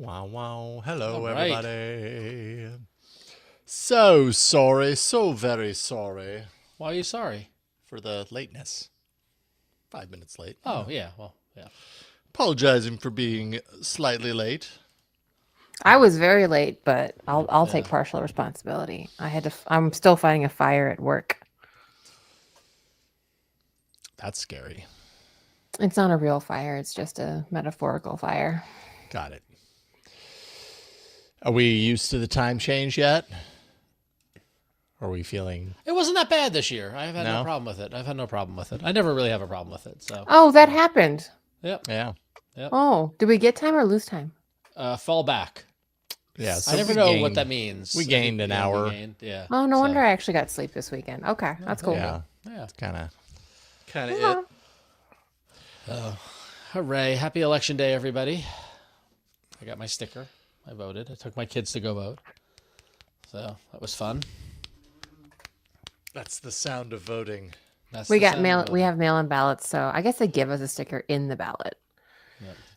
Wow, wow. Hello, All right. everybody. So sorry, so very sorry Why are you sorry? for the lateness. 5 minutes late. Oh, yeah. Well, yeah. Apologizing for being slightly late. I was very late, but I'll Yeah. take partial responsibility. I'm still fighting a fire at work. That's scary. It's not a real fire, it's just a metaphorical fire. Got it. Are we used to the time change yet? Are we feeling... It wasn't that bad this year. I've had no No? problem with it. I've had no problem with it. I never really have a problem with it. So, Oh, that happened. yep. Yeah. Oh, did we get time or lose time? Fall back. Yeah. I never know what that means. We gained an hour. We gained, yeah. Oh, no So, wonder I actually got sleep this weekend. Okay, that's cool. Yeah. Yeah. It's kind of Yeah. it. Hooray. Happy election day, everybody. I got my sticker. I voted. I took my kids to go vote. So that was fun. That's the sound of voting. That's We the got sound mail. of We voting. have mail-in ballots, so I guess they give us a sticker in the ballot.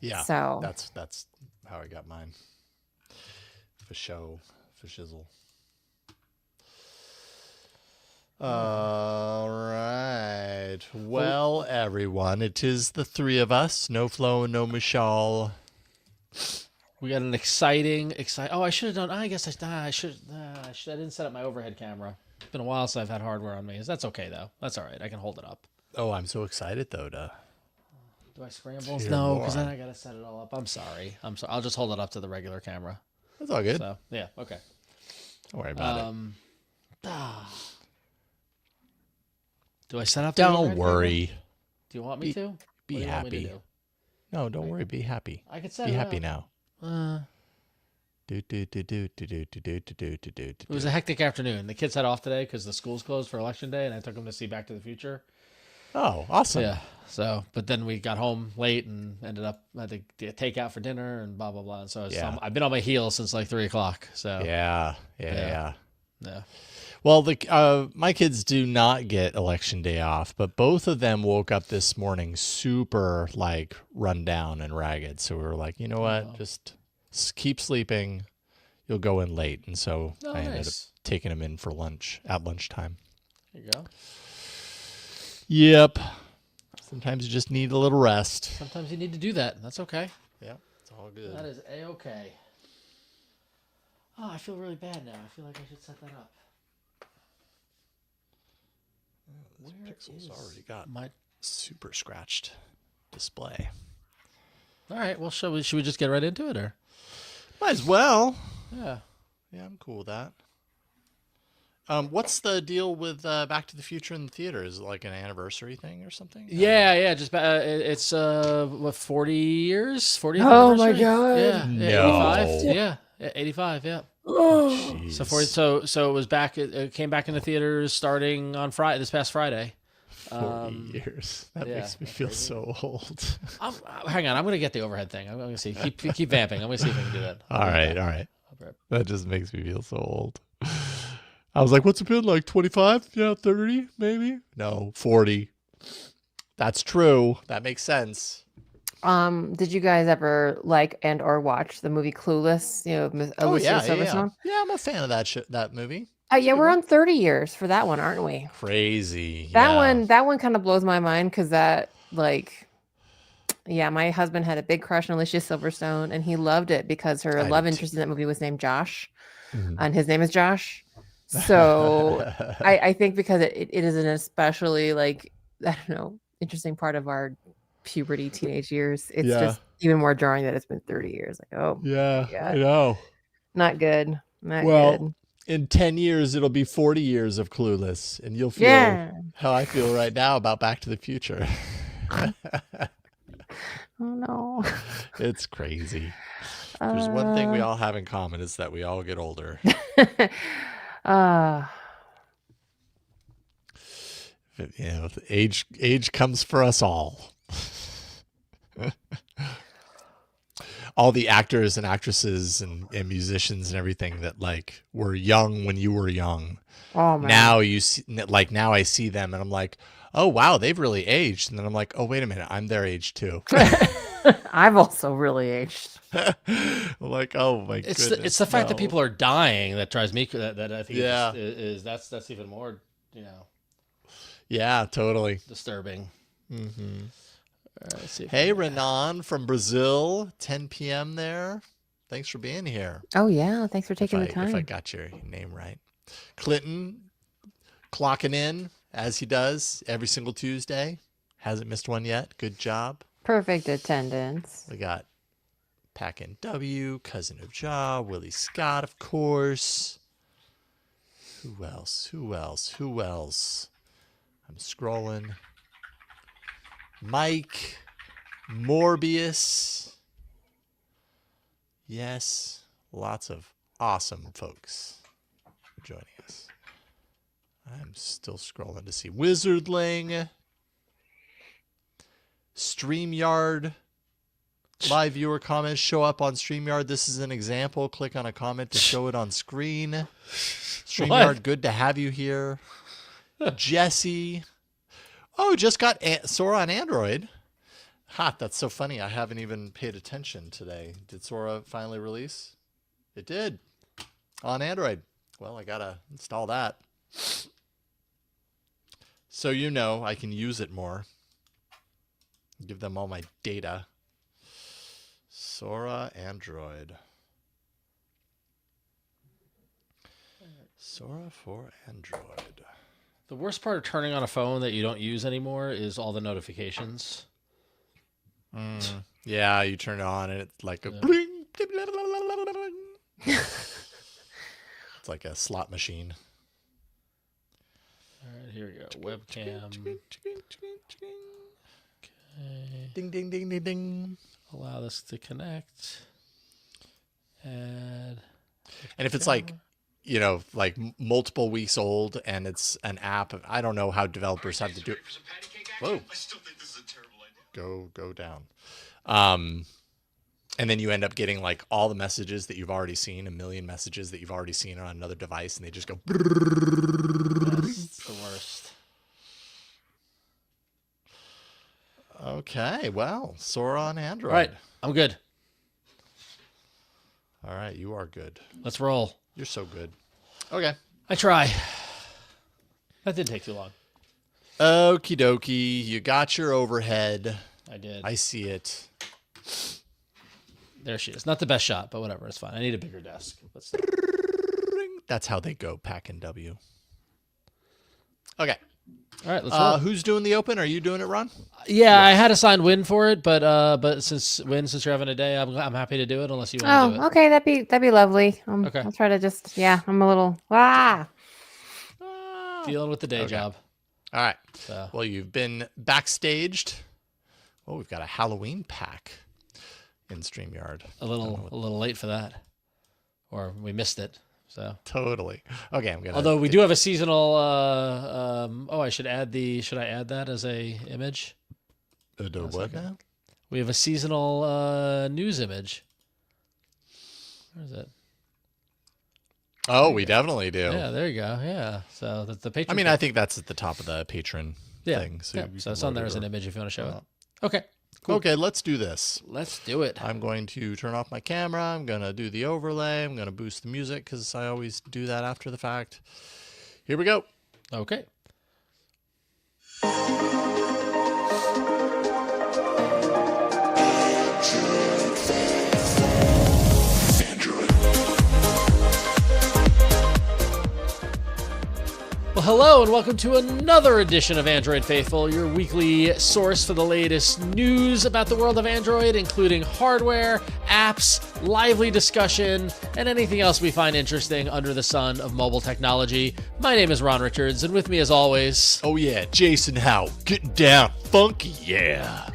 Yeah. So That's how I got mine. For show. For shizzle. All right. Well, everyone, it is the three of us. No Flo and no Michelle. We got an exciting. Oh, I should have done. I guess I should. I didn't set up my overhead camera. It's been a while since I've had hardware on me. That's okay though. That's all right. I can hold it up. Oh, I'm so excited though to... Do I scramble? Hear No, more. because then I gotta set it all up. I'm sorry. I'll just hold it up to the regular camera. That's all good. So yeah, okay. Don't worry about it. Do I set up? the Don't overhead worry. camera? Do you want me to? Be What do you want me to happy. do? No, don't worry. Be happy. I could set Be it happy up. now. It was a hectic afternoon. The kids had off today because the school's closed for election day, and I took them to see Back to the Future. Oh, awesome. Yeah. So, but then we got home late and ended up had to get takeout for dinner and blah blah blah. And so I've been on my heels since like 3 o'clock. So Yeah. Yeah. Well, my kids do not get election day off, but both of them woke up this morning super like run down and ragged. So we were like, you know what, just keep sleeping. You'll go in late, and so I ended up Nice. taking them in for lunch at lunchtime. There you go. Yep. Sometimes you just need a little rest. Sometimes you need to do that. That's okay. Yeah, it's all good. That is a-okay. Oh, I feel really bad now. I feel like I should set that up. This Where Pixel's is already got my... super scratched display. All right. Well, should we just get right into it, or? Might as well. Yeah. Yeah, I'm cool with that. What's the deal with Back to the Future in the theater? Is it like an anniversary thing or something? Yeah. Just it's what 40 years? 40th Oh my anniversary? God. Yeah. No. 85. Yeah. 85. Yeah. Jeez. So it was back. It came back in the theaters starting on Friday. This past Friday. 40 years. That yeah, makes me that's feel crazy. so old. Hang on. I'm gonna get the overhead thing. I'm gonna see. Keep vamping. I'm gonna see if I can do that. all right. I'll be right That just makes me feel so old. I was like, what's it been, like 25? Yeah, 30 maybe? No, 40. That's true. That makes sense. did you guys ever like and or watch the movie Clueless? You know, Alicia Silverstone. Yeah, I'm a fan of that movie. Yeah, we're on 30 years for that one, aren't we? Crazy. That one kind of blows my mind because that my husband had a big crush on Alicia Silverstone and he loved it because her I love did interest in that movie was named Josh, Mhm. and his name is Josh. So I think because it is an especially interesting part of our puberty teenage years. It's just even more jarring that it's been 30 years. Like, oh Yeah, God. I know. Not good. Not Well, good. in 10 years, it'll be 40 years of Clueless, and you'll feel Yeah. how I feel right now about Back to the Future. Oh no. It's crazy. There's one thing we all have in common is that we all get older. Age comes for us all. all the actors and actresses and musicians and everything that like were young when you were young. Oh man. Now you see, like now I see them and I'm like, oh wow, they've really aged. And then I'm like, oh wait a minute, I'm their age too. I've also really aged. Like, oh my goodness. It's the fact that people are dying that drives me that I think Yeah. is that's even more, Yeah, totally. disturbing. Mm-hmm. All right, let's see Hey, Renan from Brazil, 10 p.m. there. Thanks for being here. Oh yeah, thanks for taking the If I time. got your name right. Clinton clocking in as he does every single Tuesday. Hasn't missed one yet. Good job. Perfect attendance. We got Pack and W, Cousin of Ja, Willie Scott, of course. Who else? I'm scrolling. Mike, Morbius. Yes, lots of awesome folks joining us. I'm still scrolling to see Wizardling, StreamYard. Live viewer comments show up on StreamYard. This is an example. Click on a comment to show it on screen. StreamYard, good to have you here. Jesse. Oh, just got Sora on Android. Ha, that's so funny. I haven't even paid attention today. Did Sora finally release? It did. On Android. Well, I got to install that. So I can use it more. Give them all my data. Sora Android. Sora for Android. The worst part of turning on a phone that you don't use anymore is all the notifications. Yeah, you turn it on and it's like a bling. It's like a slot machine. All right, here we go. Webcam. Okay. Ding, ding, ding, ding, ding. Allow this to connect. Add. And if it's like, like multiple weeks old and it's an app, I don't know how developers have to do it. Whoa. I still think this is a terrible idea. Go down. And then you end up getting like all the messages that you've already seen, 1 million messages that you've already seen on another device, and they just go. It's the worst. Okay, well, Sora on Android. All right, I'm good. All right, you are good. Let's roll. You're so good. Okay. I try. That didn't take too long. Okie dokie. You got your overhead. I did. I see it. There she is. Not the best shot, but whatever. It's fine. I need a bigger desk. Let's That's how they go, Pack and W. Okay. All right, let's roll. Who's doing the open? Are you doing it, Ron? Yeah, I had assigned Win for it, but since you're having a day, I'm happy to do it unless you want to do it. Okay, that'd be lovely. Okay. I'll try to just I'm a little Dealing with the day job. All right. So. Well, you've been backstaged. Oh, we've got a Halloween pack in StreamYard. A little late for that, or we missed it. So Totally. Okay, I'm gonna. Although we do have a seasonal. I should add Should I add that as a image? What now? We have a seasonal news image. Where is it? Oh, we definitely do. Yeah, there you go. Yeah. So the Patron. I mean, I think that's at the top of the Patron yeah. thing. So, Yeah. you So can it's on load there it as an or- image if you want to show it. Okay. Cool. Okay, let's do this. Let's do it. I'm going to turn off my camera. I'm going to do the overlay. I'm going to boost the music because I always do that after the fact. Here we go. Okay. Well, hello and welcome to another edition of Android Faithful, your weekly source for the latest news about the world of Android, including hardware, apps, lively discussion, and anything else we find interesting under the sun of mobile technology. My name is Ron Richards, and with me as always... Oh, yeah, Jason Howell, getting down funky, yeah.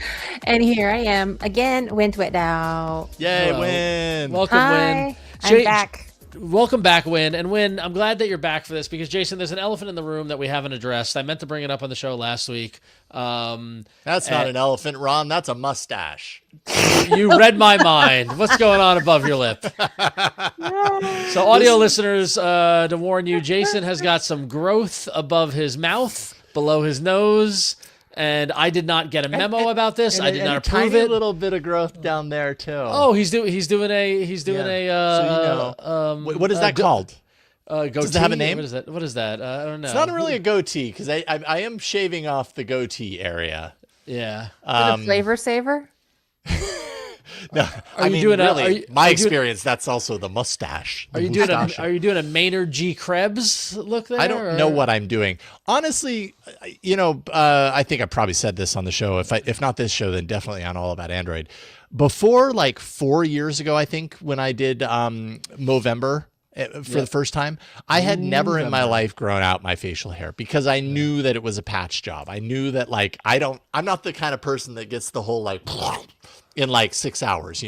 And here I am again, Win Twit now. Yay, Hello. win. Welcome, Hi, Win. I'm back. welcome back, Huyen. And Huyen, I'm glad that you're back for this because, Jason, there's an elephant in the room that we haven't addressed. I meant to bring it up on the show last week. That's not an elephant, Ron. That's a mustache. You read my mind. What's going on above your lip? So, audio listeners, to warn you, Jason has got some growth above his mouth, below his nose. And I did not get a memo about this. I did not approve it. A little bit of growth down there too. Oh, he's doing a. So what is that called? Goatee? Does it have a name? What is that? I don't know. It's not really a goatee because I am shaving off the goatee area. Yeah. Flavor saver. No, my experience. That's also the mustache. Are you doing a Maynard G. Krebs look there? I don't know what I'm doing. Honestly, I think I probably said this on the show. If not this show, then definitely on All About Android. Before, like 4 years ago, I think when I did Movember for the first time, I had never in my life grown out my facial hair because I knew that it was a patch job. I knew that I'm not the kind of person that gets the whole in 6 hours,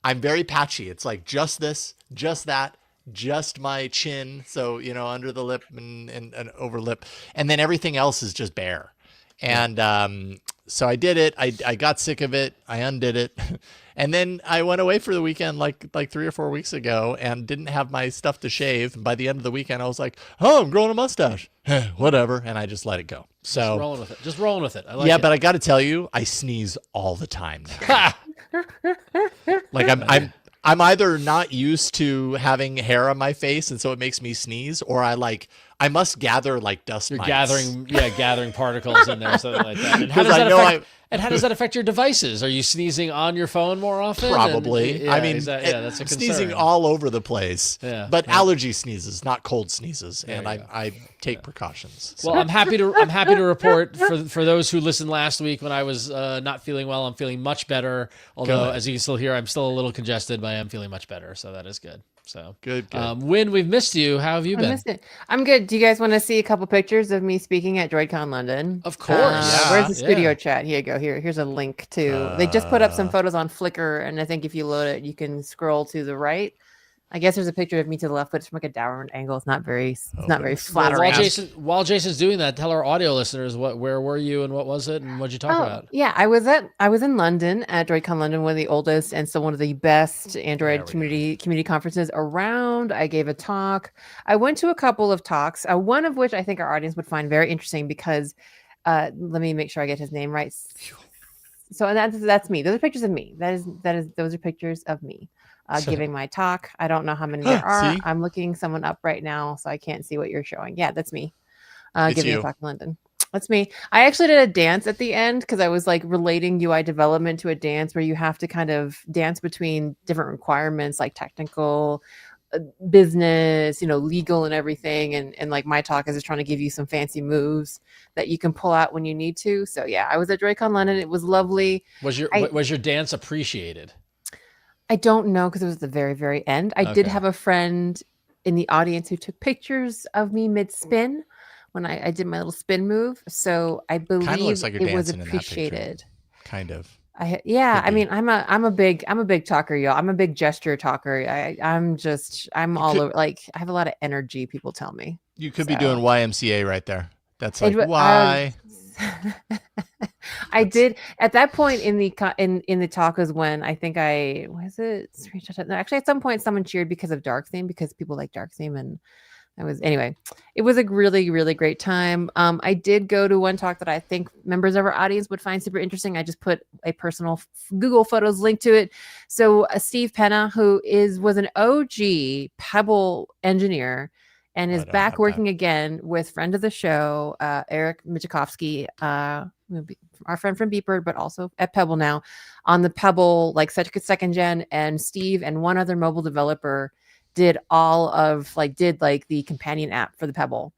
I'm very patchy. It's like just this, just that, just my chin. So, under the lip and over lip. And then everything else is just bare. And so I did it. I got sick of it. I undid it. And then I went away for the weekend like 3 or 4 weeks ago and didn't have my stuff to shave. And by the end of the weekend, I was like, oh, I'm growing a mustache. Whatever. And I just let it go. So just rolling with it. I like it. But I got to tell you, I sneeze all the time now. I'm either not used to having hair on my face, and so it makes me sneeze, or I must gather dust You're mites. gathering particles in there, or something like that. And how does that affect your devices? Are you sneezing on your phone more often? Probably. That's a concern. Sneezing all over the place. Yeah. But allergy sneezes, not cold sneezes, and I take precautions. So. Well, I'm happy to report for those who listened last week when I was not feeling well. I'm feeling much better. Although, as you can still hear, I'm still a little congested, but I am feeling much better. So that is good. So good. Huyen, we've missed you. How have you been? I'm good. Do you guys want to see a couple pictures of me speaking at DroidCon London? Of course. Where's the studio chat? Here you go. Here's a link to. They just put up some photos on Flickr, and I think if you load it, you can scroll to the right. I guess there's a picture of me to the left, but it's from a downward angle. It's not very flattering. While Jason's doing that, tell our audio listeners where were you and what was it and what'd you talk about? Yeah, I was in London at DroidCon London, one of the oldest and still one of the best Android community conferences around. I gave a talk. I went to a couple of talks, one of which I think our audience would find very interesting because let me make sure I get his name right. So that's me. Those are pictures of me. Those are pictures of me. Giving my talk. I don't know how many there are. See? I'm looking someone up right now, so I can't see what you're showing. Yeah, that's me. Giving a talk in London. That's me. I actually did a dance at the end because I was relating UI development to a dance where you have to kind of dance between different requirements like technical, business, legal and everything. And my talk is just trying to give you some fancy moves that you can pull out when you need to. So yeah, I was at DroidCon London. It was lovely. Was your dance appreciated? I don't know because it was at the very, very end. I did have a friend in the audience who took pictures of me mid-spin when I did my little spin move. So I believe looks like you're it was dancing in that picture. appreciated. Kind of. I mean, I'm a big talker, y'all. I'm a big gesture talker. I'm all over. I have a lot of energy. People tell me you could be doing YMCA right there. That's why. I did at that point in the talk was when I think actually at some point someone cheered because of dark theme because people like dark theme and it was a really, really great time. I did go to one talk that I think members of our audience would find super interesting. I just put a personal Google Photos link to it. So Steve Penna, who was an OG Pebble engineer and is back working again with friend of the show, Eric Michikowski, our friend from Beeper, but also at Pebble now on the Pebble, second gen, and Steve and one other mobile developer did all of the companion app for the Pebble.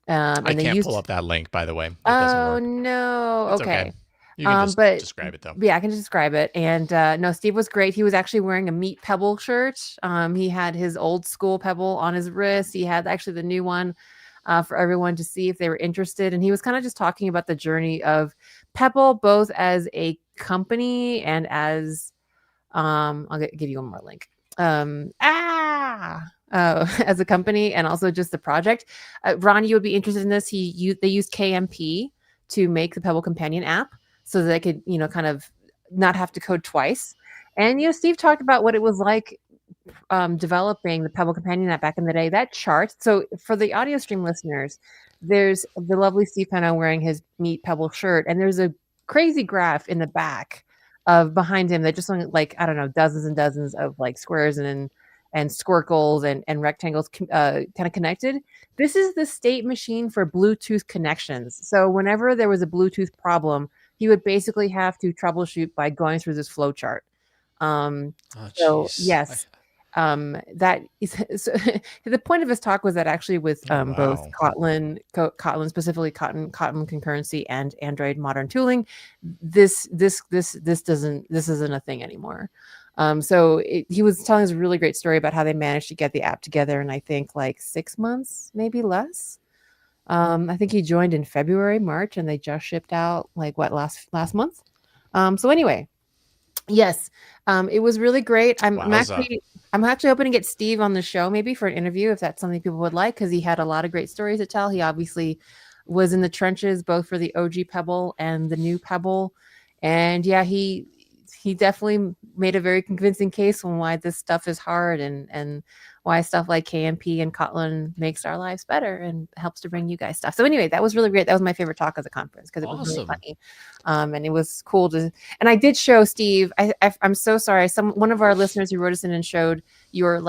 I can't pull up that link, by the way. Oh no. Okay. You can just describe it though. Yeah, I can just describe it. And no, Steve was great. He was actually wearing a Meet Pebble shirt. He had his old school Pebble on his wrist. He had actually the new one for everyone to see if they were interested. And he was kind of just talking about the journey of Pebble, both as a company and as I'll give you one more link. as a company, and also just the project. Ron, you would be interested in this. They used KMP to make the Pebble Companion app so that they could, kind of not have to code twice. And Steve talked about what it was like developing the Pebble Companion app back in the day. That chart. So for the audio stream listeners, there's the lovely Steve kind of wearing his Meet Pebble shirt, and there's a crazy graph in the back of behind him that just like, I don't know, dozens and dozens of like squares and squircles and rectangles kind of connected. This is the state machine for Bluetooth connections. So whenever there was a Bluetooth problem, he would basically have to troubleshoot by going through this flow chart. So yes, that is so the point of his talk was that actually with both Kotlin specifically Kotlin concurrency and Android modern tooling, this isn't a thing anymore. So he was telling us a really great story about how they managed to get the app together in I think like 6 months, maybe less. I think he joined in February, March, and they just shipped out like last month. So anyway, yes, it was really great. I'm actually hoping to get Steve on the show maybe for an interview if that's something people would like, because he had a lot of great stories to tell. He obviously was in the trenches both for the OG Pebble and the new Pebble, and yeah, he definitely made a very convincing case on why this stuff is hard and why stuff like KMP and Kotlin makes our lives better and helps to bring you guys stuff. So anyway, that was really great. That was my favorite talk of the conference because it was really funny. And it was cool and I did show Steve, I'm so sorry. One of our listeners who wrote us in and showed your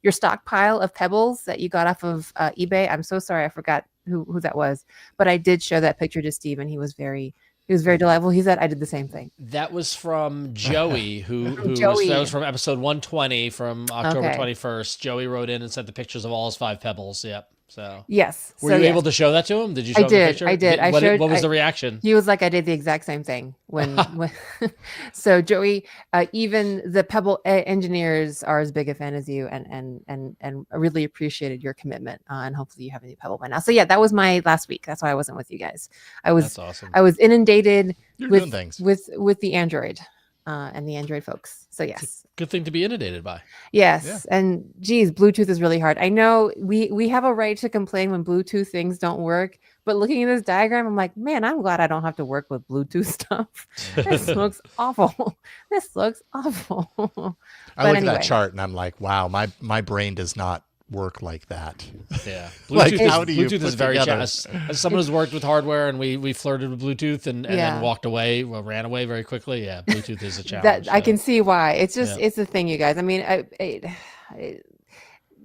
your stockpile of pebbles that you got off of eBay. I'm so sorry. I forgot who that was, but I did show that picture to Steve and he was very delightful. He said I did the same thing. That was from Joey, that was from episode 120 from October 21st. Joey wrote in and sent the pictures of all his 5 pebbles. Yep. So yes. Were you able to show that to him? Did you show him the picture? I did. What was the reaction? He was like, I did the exact same thing when so Joey, even the Pebble engineers are as big a fan as you and really appreciated your commitment. And hopefully you have a new Pebble by now. So yeah, that was my last week. That's why I wasn't with you guys. That's awesome. I was inundated doing things with the Android and the Android folks. So yes. Good thing to be inundated by. Yes. Yeah. And geez, Bluetooth is really hard. I know we have a right to complain when Bluetooth things don't work, but looking at this diagram, I'm like, man, I'm glad I don't have to work with Bluetooth stuff. This looks awful. This looks awful. I look at that chart and I'm like, wow, my brain does not work like that. Yeah. Bluetooth is very as someone who's worked with hardware and we flirted with Bluetooth and then ran away very quickly. Yeah, Bluetooth is a challenge. I can see why. It's just it's the thing, you guys. I mean,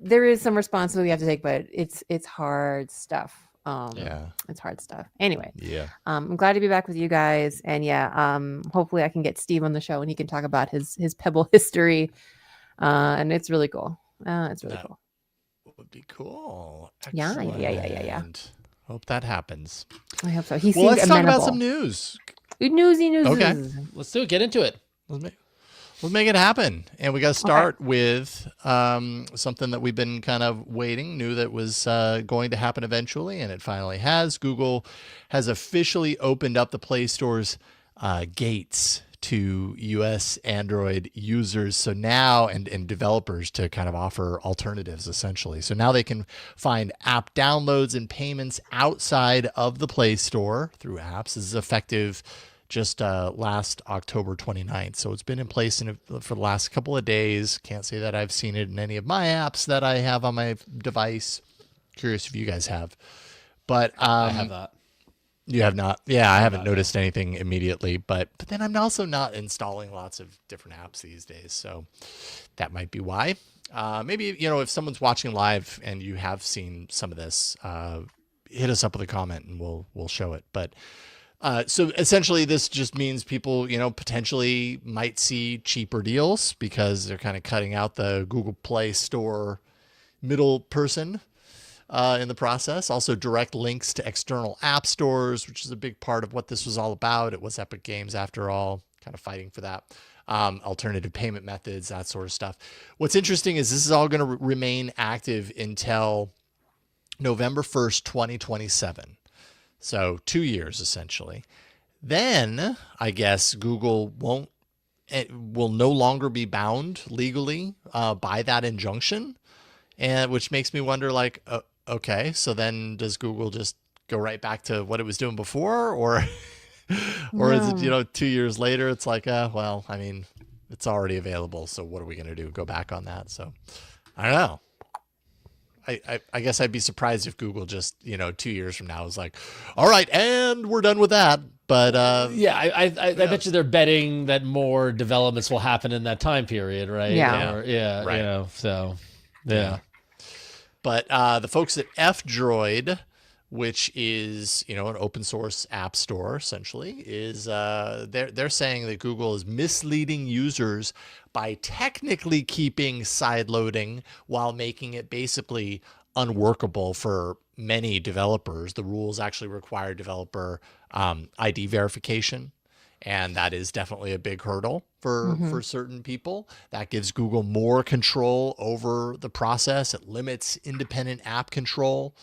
there is some responsibility we have to take, but it's hard stuff. It's hard stuff. Anyway, I'm glad to be back with you guys, and hopefully I can get Steve on the show and he can talk about his Pebble history, and it's really cool. It's really cool. Would be cool. Excellent. Yeah. Hope that happens. I hope so. He let's talk about some news. Good newsy. Okay, let's do it. Get into it. Let's make it happen. And we got to start with something that we've been kind of knew that was going to happen eventually, and it finally has. Google has officially opened up the Play Store's gates to US Android users. So now, and developers to kind of offer alternatives essentially. So now they can find app downloads and payments outside of the Play Store through apps. This is effective just last October 29th. So it's been in place for the last couple of days. Can't say that I've seen it in any of my apps that I have on my device. Curious if you guys have. But I have that. You have not? Yeah, I haven't noticed anything immediately, but then I'm also not installing lots of different apps these days, so that might be why. Maybe, if someone's watching live and you have seen some of this, hit us up with a comment and we'll show it. But so essentially this just means people, potentially might see cheaper deals because they're kind of cutting out the Google Play Store middle person in the process. Also direct links to external app stores, which is a big part of what this was all about. It was Epic Games after all, kind of fighting for that. Alternative payment methods, that sort of stuff. What's interesting is this is all going to remain active until November 1st, 2027. So 2 years essentially. Then I guess Google will no longer be bound legally by that injunction. and which makes me wonder, like, okay, so then does Google just go right back to what it was doing before, or or is it, No. 2 years later? It's like, well, I mean, it's already available, so what are we gonna do? Go back on that? So I don't know. I guess I'd be surprised if Google just 2 years from now is like, all right, and we're done with that. But Yeah, I bet you they're betting that more developments will happen in that time period, right? Yeah. Right. So yeah. But the folks at F-Droid, which is an open source app store, essentially, is they're saying that Google is misleading users by technically keeping side loading while making it basically unworkable for many developers. The rules actually require developer ID verification. And that is definitely a big hurdle for certain people. That gives Google more control over the process. It limits independent app control.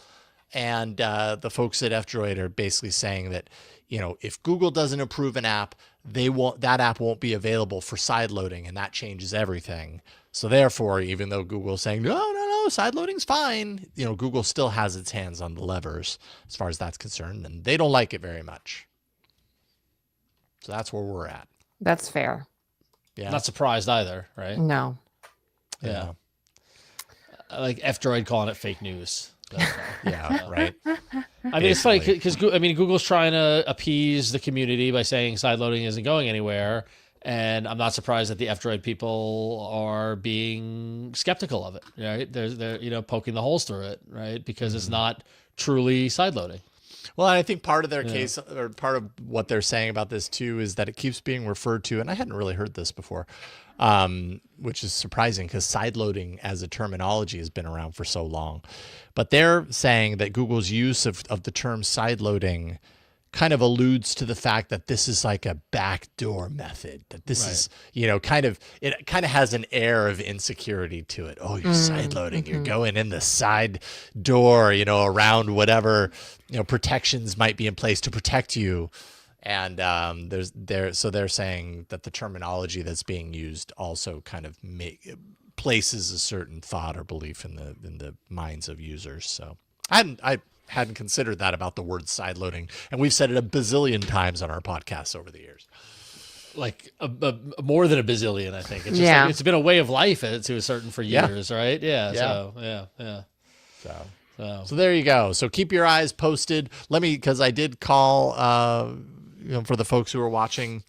And the folks at F-Droid are basically saying that, if Google doesn't approve an app, that app won't be available for side loading, and that changes everything. So therefore, even though Google's saying, no, side loading's fine, Google still has its hands on the levers as far as that's concerned, and they don't like it very much. So that's where we're at. That's fair. Yeah. Not surprised either, right? No. Yeah. I like F-Droid calling it fake news. Yeah, right. I mean, it's funny because Google's trying to appease the community by saying side loading isn't going anywhere, and I'm not surprised that the F-Droid people are being skeptical of it. Right? They're poking the holes through it, right? Because it's not truly side loading. Well, I think part of their case, or part of what they're saying about this too, is that it keeps being referred to, and I hadn't really heard this before, which is surprising because sideloading as a terminology has been around for so long. But they're saying that Google's use of the term sideloading kind of alludes to the fact that this is like a backdoor method, that this is, it kind of has an air of insecurity to it. Oh, you're sideloading, you're going in the side door, around whatever, protections might be in place to protect you. And so they're saying that the terminology that's being used also kind of places a certain thought or belief in the minds of users. So I hadn't considered that about the word sideloading, and we've said it a bazillion times on our podcasts over the years. Like more than a bazillion, I think. It's just like, it's been a way of life to a certain for years, right? Yeah. So there you go. So keep your eyes posted. Because I did call, for the folks who are watching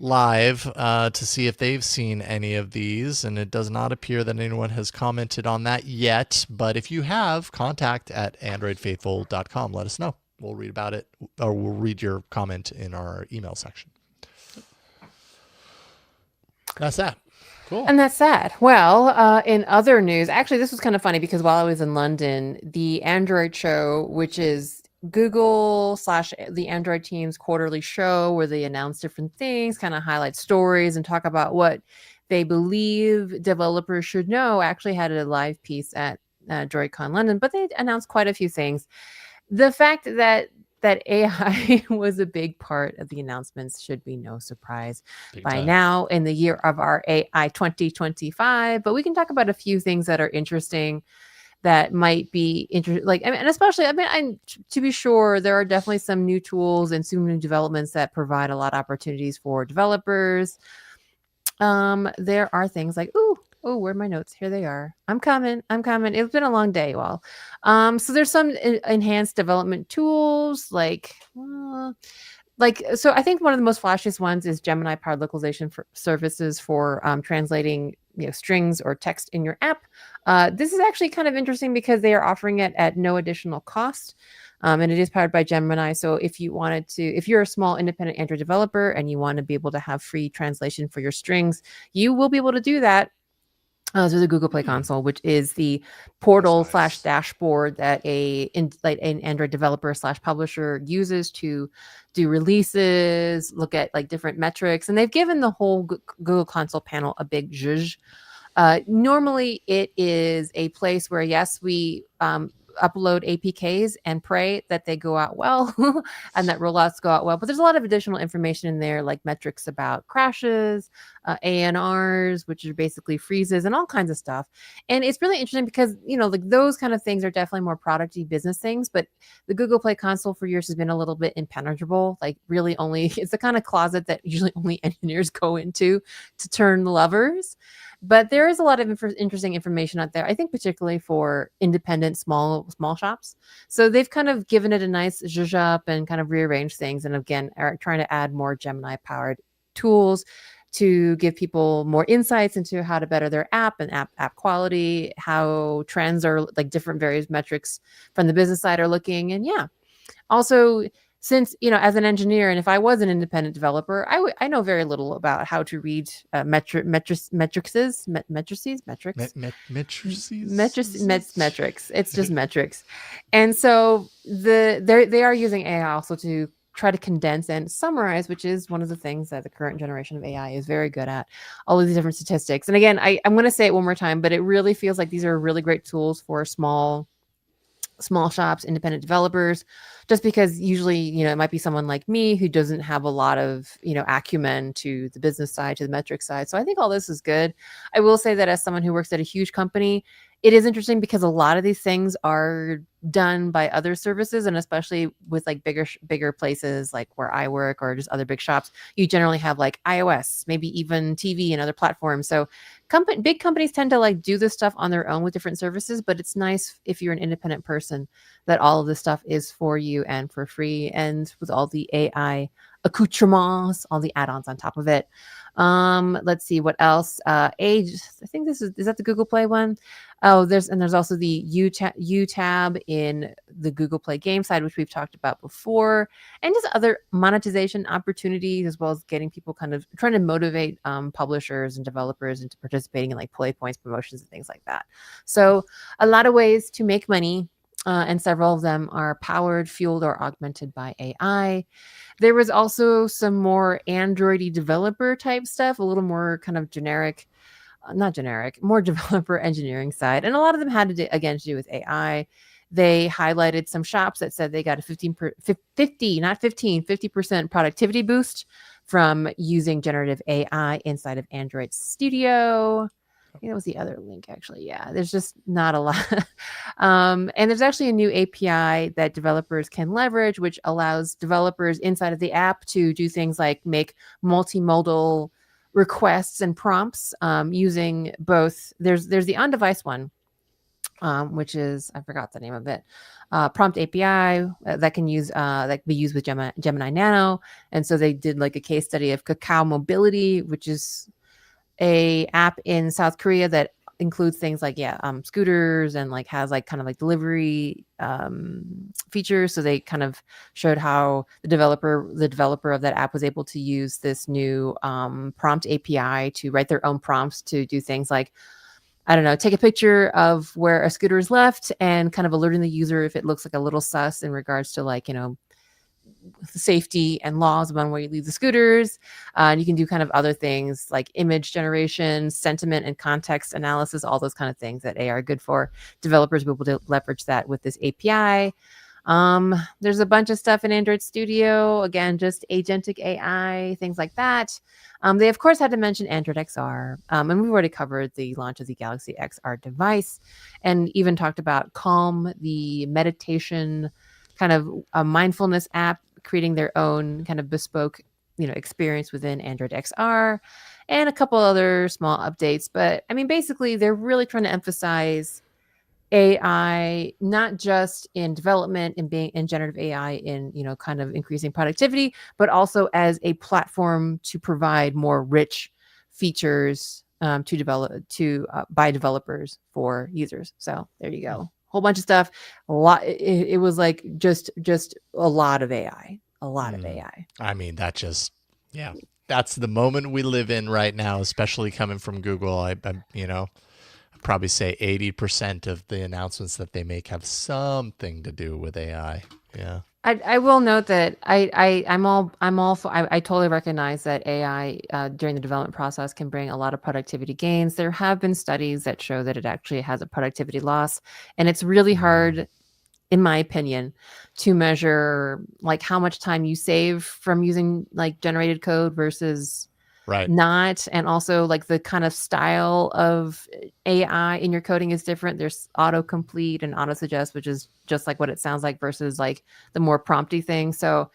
live to see if they've seen any of these, and it does not appear that anyone has commented on that yet. But if you have, contact at androidfaithful.com. Let us know. We'll read about it, or we'll read your comment in our email section. That's that. cool. And that's sad. Well, in other news, actually, this was kind of funny because while I was in London, the Android show, which is Google / the Android team's quarterly show where they announce different things, kind of highlight stories and talk about what they believe developers should know, actually had a live piece at DroidCon London, but they announced quite a few things. The fact that AI was a big part of the announcements should be no surprise by now in the year of our AI 2025. But we can talk about a few things that are interesting that might be interesting. And especially, to be sure, there are definitely some new tools and some new developments that provide a lot of opportunities for developers. There are things like, oh, where are my notes? Here they are. I'm coming. It's been a long day, y'all. So there's some enhanced development tools so I think one of the most flashiest ones is Gemini powered localization services for translating strings or text in your app. This is actually kind of interesting because they are offering it at no additional cost. And it is powered by Gemini. So if you're a small independent Android developer and you want to be able to have free translation for your strings, you will be able to do that through the Google Play Console, which is the portal / dashboard that an Android developer / publisher uses to do releases, look at different metrics, and they've given the whole Google Console panel a big zhuzh. Normally, it is a place where, yes, we upload APKs and pray that they go out well and that rollouts go out well. But there's a lot of additional information in there, like metrics about crashes, ANRs, which are basically freezes, and all kinds of stuff. And it's really interesting because, like those kind of things are definitely more producty business things. But the Google Play console for years has been a little bit impenetrable. Like really only, it's the kind of closet that usually only engineers go into to turn the levers. But there is a lot of interesting information out there, I think, particularly for independent small shops. So they've kind of given it a nice zhuzh up and kind of rearranged things. And again, are trying to add more Gemini-powered tools to give people more insights into how to better their app and app quality, how trends are like different various metrics from the business side are looking. And yeah, also, since, as an engineer, and if I was an independent developer, I know very little about how to read metrics. It's just metrics. And so they are using AI also to try to condense and summarize, which is one of the things that the current generation of AI is very good at, all of these different statistics. And again, I'm going to say it one more time, but it really feels like these are really great tools for small shops, independent developers, just because usually, it might be someone like me who doesn't have a lot of, acumen to the business side, to the metric side. So I think all this is good. I will say that as someone who works at a huge company, it is interesting because a lot of these things are done by other services, and especially with like bigger places like where I work or just other big shops, you generally have like iOS, maybe even TV and other platforms. So big companies tend to like do this stuff on their own with different services, but it's nice if you're an independent person that all of this stuff is for you and for free, and with all the AI accoutrements, all the add-ons on top of it. Let's see what else. Age, I think is that the Google Play one? Oh, there's also the U tab in the Google Play game side, which we've talked about before, and just other monetization opportunities, as well as getting people kind of trying to motivate publishers and developers into participating in like play points, promotions, and things like that. So a lot of ways to make money. And several of them are powered, fueled, or augmented by AI. There was also some more Android-y developer type stuff, a little more kind of more developer engineering side. And a lot of them had to do with AI. They highlighted some shops that said they got a 50% productivity boost from using generative AI inside of Android Studio. I think that was the other link, actually. Yeah, there's just not a lot. And there's actually a new API that developers can leverage, which allows developers inside of the app to do things like make multimodal requests and prompts using both. There's the on-device one, which is, I forgot the name of it, prompt API that can be used with Gemini Nano. And so they did like a case study of Kakao Mobility, which is a app in South Korea that includes things like scooters, and like has like kind of like delivery features. So they kind of showed how the developer of that app was able to use this new prompt API to write their own prompts to do things like, I don't know, take a picture of where a scooter is left and kind of alerting the user if it looks like a little sus in regards to like, safety and laws about where you leave the scooters. And you can do kind of other things like image generation, sentiment and context analysis, all those kind of things that AI are good for. Developers will be able to leverage that with this API. There's a bunch of stuff in Android Studio, again, just agentic AI, things like that. They of course had to mention Android XR, and we've already covered the launch of the Galaxy XR device, and even talked about Calm, the meditation kind of a mindfulness app, creating their own kind of bespoke, experience within Android XR, and a couple other small updates. But I mean, basically, they're really trying to emphasize AI, not just in development and being in generative AI in, kind of increasing productivity, but also as a platform to provide more rich features by developers for users. So there you go. Whole bunch of stuff. A lot. It was like just a lot of AI. A lot of AI. I mean, that's the moment we live in right now, especially coming from Google. I'd probably say 80% of the announcements that they make have something to do with AI. Yeah. I will note that I totally recognize that AI during the development process can bring a lot of productivity gains. There have been studies that show that it actually has a productivity loss, and it's really hard in my opinion, to measure like how much time you save from using like generated code versus not. And also like the kind of style of AI in your coding is different. There's autocomplete and auto suggest, which is just like what it sounds like versus like the more prompty thing. So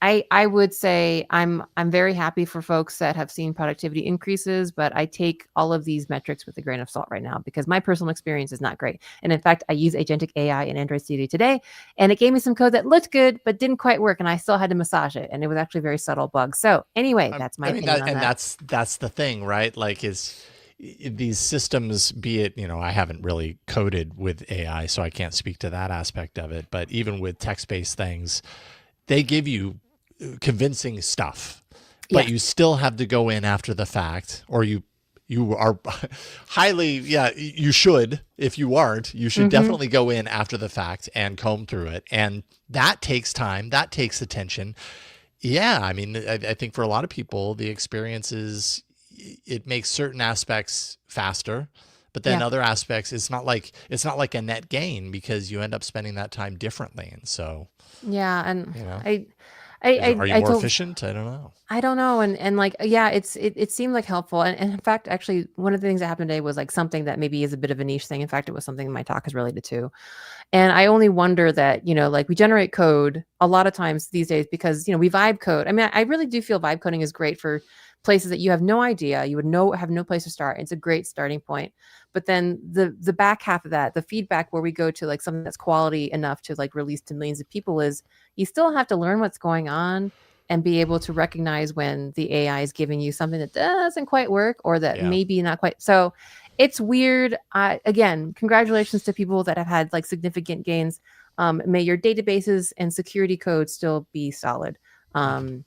I would say I'm very happy for folks that have seen productivity increases, but I take all of these metrics with a grain of salt right now because my personal experience is not great. And in fact, I use agentic AI in Android Studio today, and it gave me some code that looked good but didn't quite work, and I still had to massage it, and it was actually a very subtle bug. So anyway, that's my opinion on that. That's the thing, right? Like these systems, be it, I haven't really coded with AI, so I can't speak to that aspect of it. But even with text-based things, they give you convincing stuff, but you still have to go in after the fact, or you are highly, you should, if you aren't, you should definitely go in after the fact and comb through it. And that takes time, that takes attention. Yeah. I mean, I think for a lot of people, the experience is, it makes certain aspects faster, but then other aspects, it's not like a net gain because you end up spending that time differently. And so, and are you more efficient? I don't know. I don't know. And like, it seemed like helpful. And in fact, actually, one of the things that happened today was like something that maybe is a bit of a niche thing. In fact, it was something my talk is related to. And I only wonder that, like we generate code a lot of times these days because, we vibe code. I mean, I really do feel vibe coding is great for places that you have no idea, you would have no place to start. It's a great starting point. But then the back half of that, the feedback where we go to like something that's quality enough to like release to millions of people is you still have to learn what's going on and be able to recognize when the AI is giving you something that doesn't quite work or that maybe not quite. So it's weird. Again, congratulations to people that have had like significant gains. May your databases and security code still be solid. And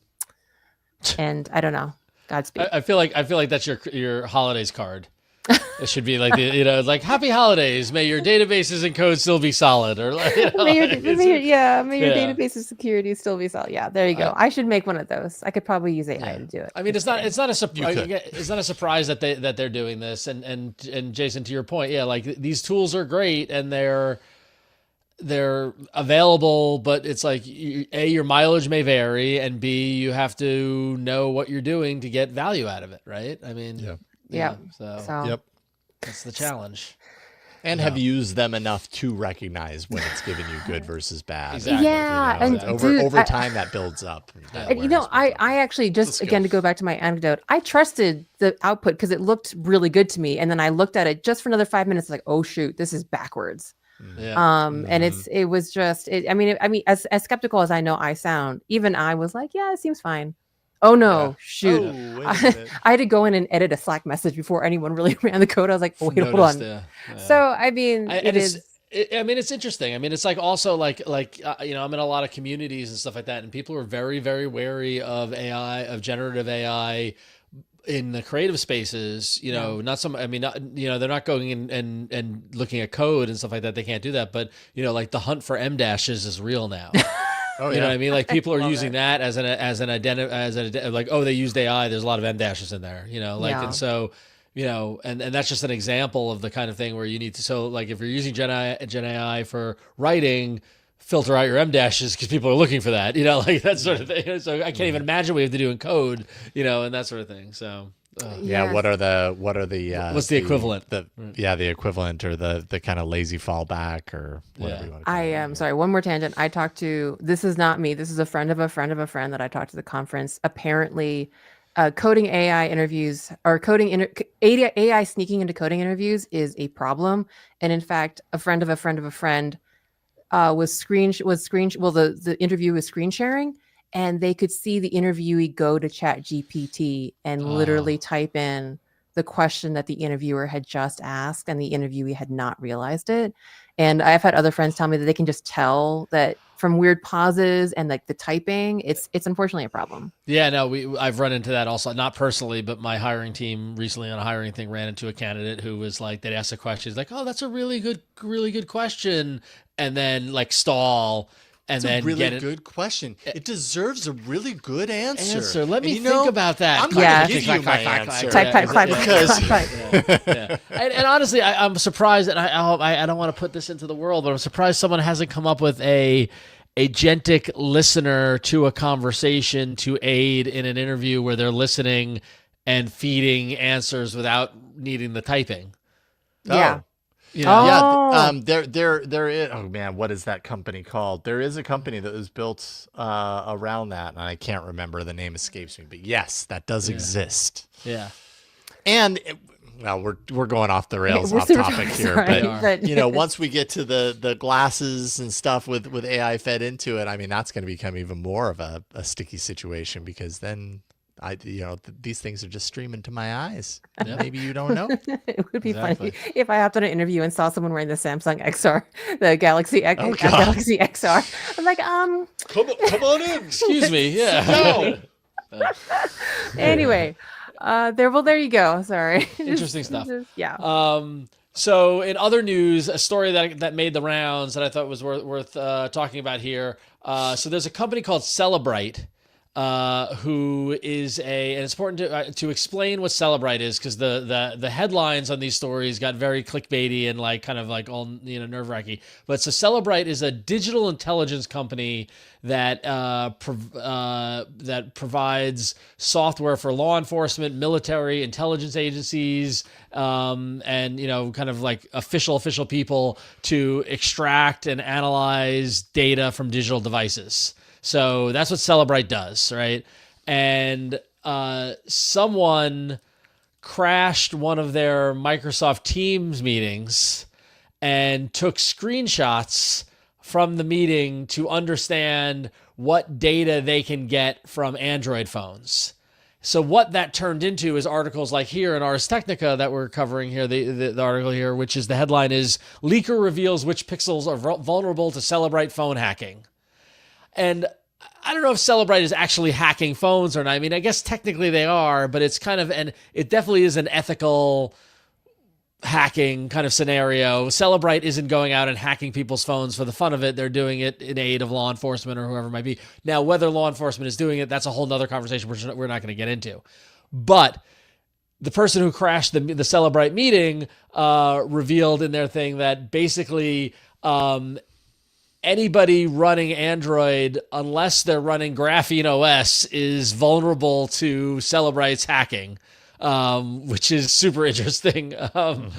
I don't know. Godspeed. I feel like that's your holidays card. It should be like like Happy Holidays. May your databases and code still be solid, or like, may your databases security still be solid. Yeah, there you go. I should make one of those. I could probably use AI to do it. I mean, it's not a surprise. It's not a surprise that they're doing this. And Jason, to your point, like these tools are great and they're available, but it's like A, your mileage may vary, and B, you have to know what you're doing to get value out of it, right? I mean, so that's the challenge. And have used them enough to recognize when it's giving you good versus bad. Exactly. Yeah, and over time that builds up. I actually just again to go back to my anecdote, I trusted the output because it looked really good to me, and then I looked at it just for another 5 minutes, like, oh shoot, this is backwards. And it was just I mean as skeptical as I know I sound, even I was like, it seems fine. Oh no, shoot. I had to go in and edit a Slack message before anyone really ran the code. I was like, hold on. So I mean it's interesting. I mean, it's like also like I'm in a lot of communities and stuff like that, and people are very, very wary of AI, of generative AI in the creative spaces, they're not going in and looking at code and stuff like that. They can't do that. But, like the hunt for M dashes is real now. You know what I mean? Like people are using that as like, oh, they used AI. There's a lot of M dashes in there, and so, and that's just an example of the kind of thing where you need to, so like if you're using Gen AI for writing, filter out your M dashes because people are looking for that, like that sort of thing. So I can't even imagine what you have to do in code, and that sort of thing. So what are what's the equivalent? The equivalent or the kind of lazy fallback or whatever you want to call it. I am sorry, one more tangent. I talked to, this is not me, this is a friend of a friend of a friend that I talked to the conference. Apparently coding AI interviews or AI sneaking into coding interviews is a problem. And in fact, a friend of a friend of a friend the interview was screen sharing, and they could see the interviewee go to Chat GPT and literally type in the question that the interviewer had just asked, and the interviewee had not realized it. And I've had other friends tell me that they can just tell that from weird pauses and like the typing, it's unfortunately a problem. Yeah, no, I've run into that also, not personally, but my hiring team recently on a hiring thing ran into a candidate who was like, they'd ask a question, he's like, oh, that's a really good question. And then like stall, and It's then a really get it. good question. It deserves a really good answer. Let me And think about that. I'm going Yes. to give you my answer. And honestly, I'm surprised, and I don't want to put this into the world, but I'm surprised someone hasn't come up with a agentic listener to a conversation to aid in an interview where they're listening and feeding answers without needing the typing. Yeah. You know? Yeah. There is. Oh man, what is that company called? There is a company that was built around that, and I can't remember. The name escapes me. But yes, that does exist. Yeah. And well, we're going off the rails, We're off super topic here, sorry, but you know, once we get to the glasses and stuff with AI fed into it, I mean, that's going to become even more of a sticky situation, because then these things are just streaming to my eyes. Yep. Maybe you don't know. It would be Exactly. funny if I hopped on an interview and saw someone wearing the Samsung XR, the Galaxy God. Galaxy XR. I'm like, Come on in. Excuse me. Yeah. Anyway, there you go. Sorry. Interesting stuff. Yeah. So in other news, a story that made the rounds that I thought was worth talking about here. So there's a company called Cellebrite, who is and it's important to explain what Cellebrite is, because the headlines on these stories got very clickbaity and kind of all nerve-wracking. But so Cellebrite is a digital intelligence company that that provides software for law enforcement, military, intelligence agencies, and kind of official people to extract and analyze data from digital devices. So that's what Cellebrite does, right? And someone crashed one of their Microsoft Teams meetings and took screenshots from the meeting to understand what data they can get from Android phones. So what that turned into is articles like here in Ars Technica that we're covering here, the article here, which is the headline is "Leaker Reveals Which Pixels Are Vulnerable to Cellebrite Phone Hacking." And I don't know if Cellebrite is actually hacking phones or not. I mean, I guess technically they are, but it's kind of, and it definitely is an ethical hacking kind of scenario. Cellebrite isn't going out and hacking people's phones for the fun of it. They're doing it in aid of law enforcement or whoever it might be. Now, whether law enforcement is doing it, that's a whole nother conversation we're not going to get into. But the person who crashed the Cellebrite meeting revealed in their thing that basically anybody running Android, unless they're running Graphene OS, is vulnerable to Cellebrite's hacking, which is super interesting. And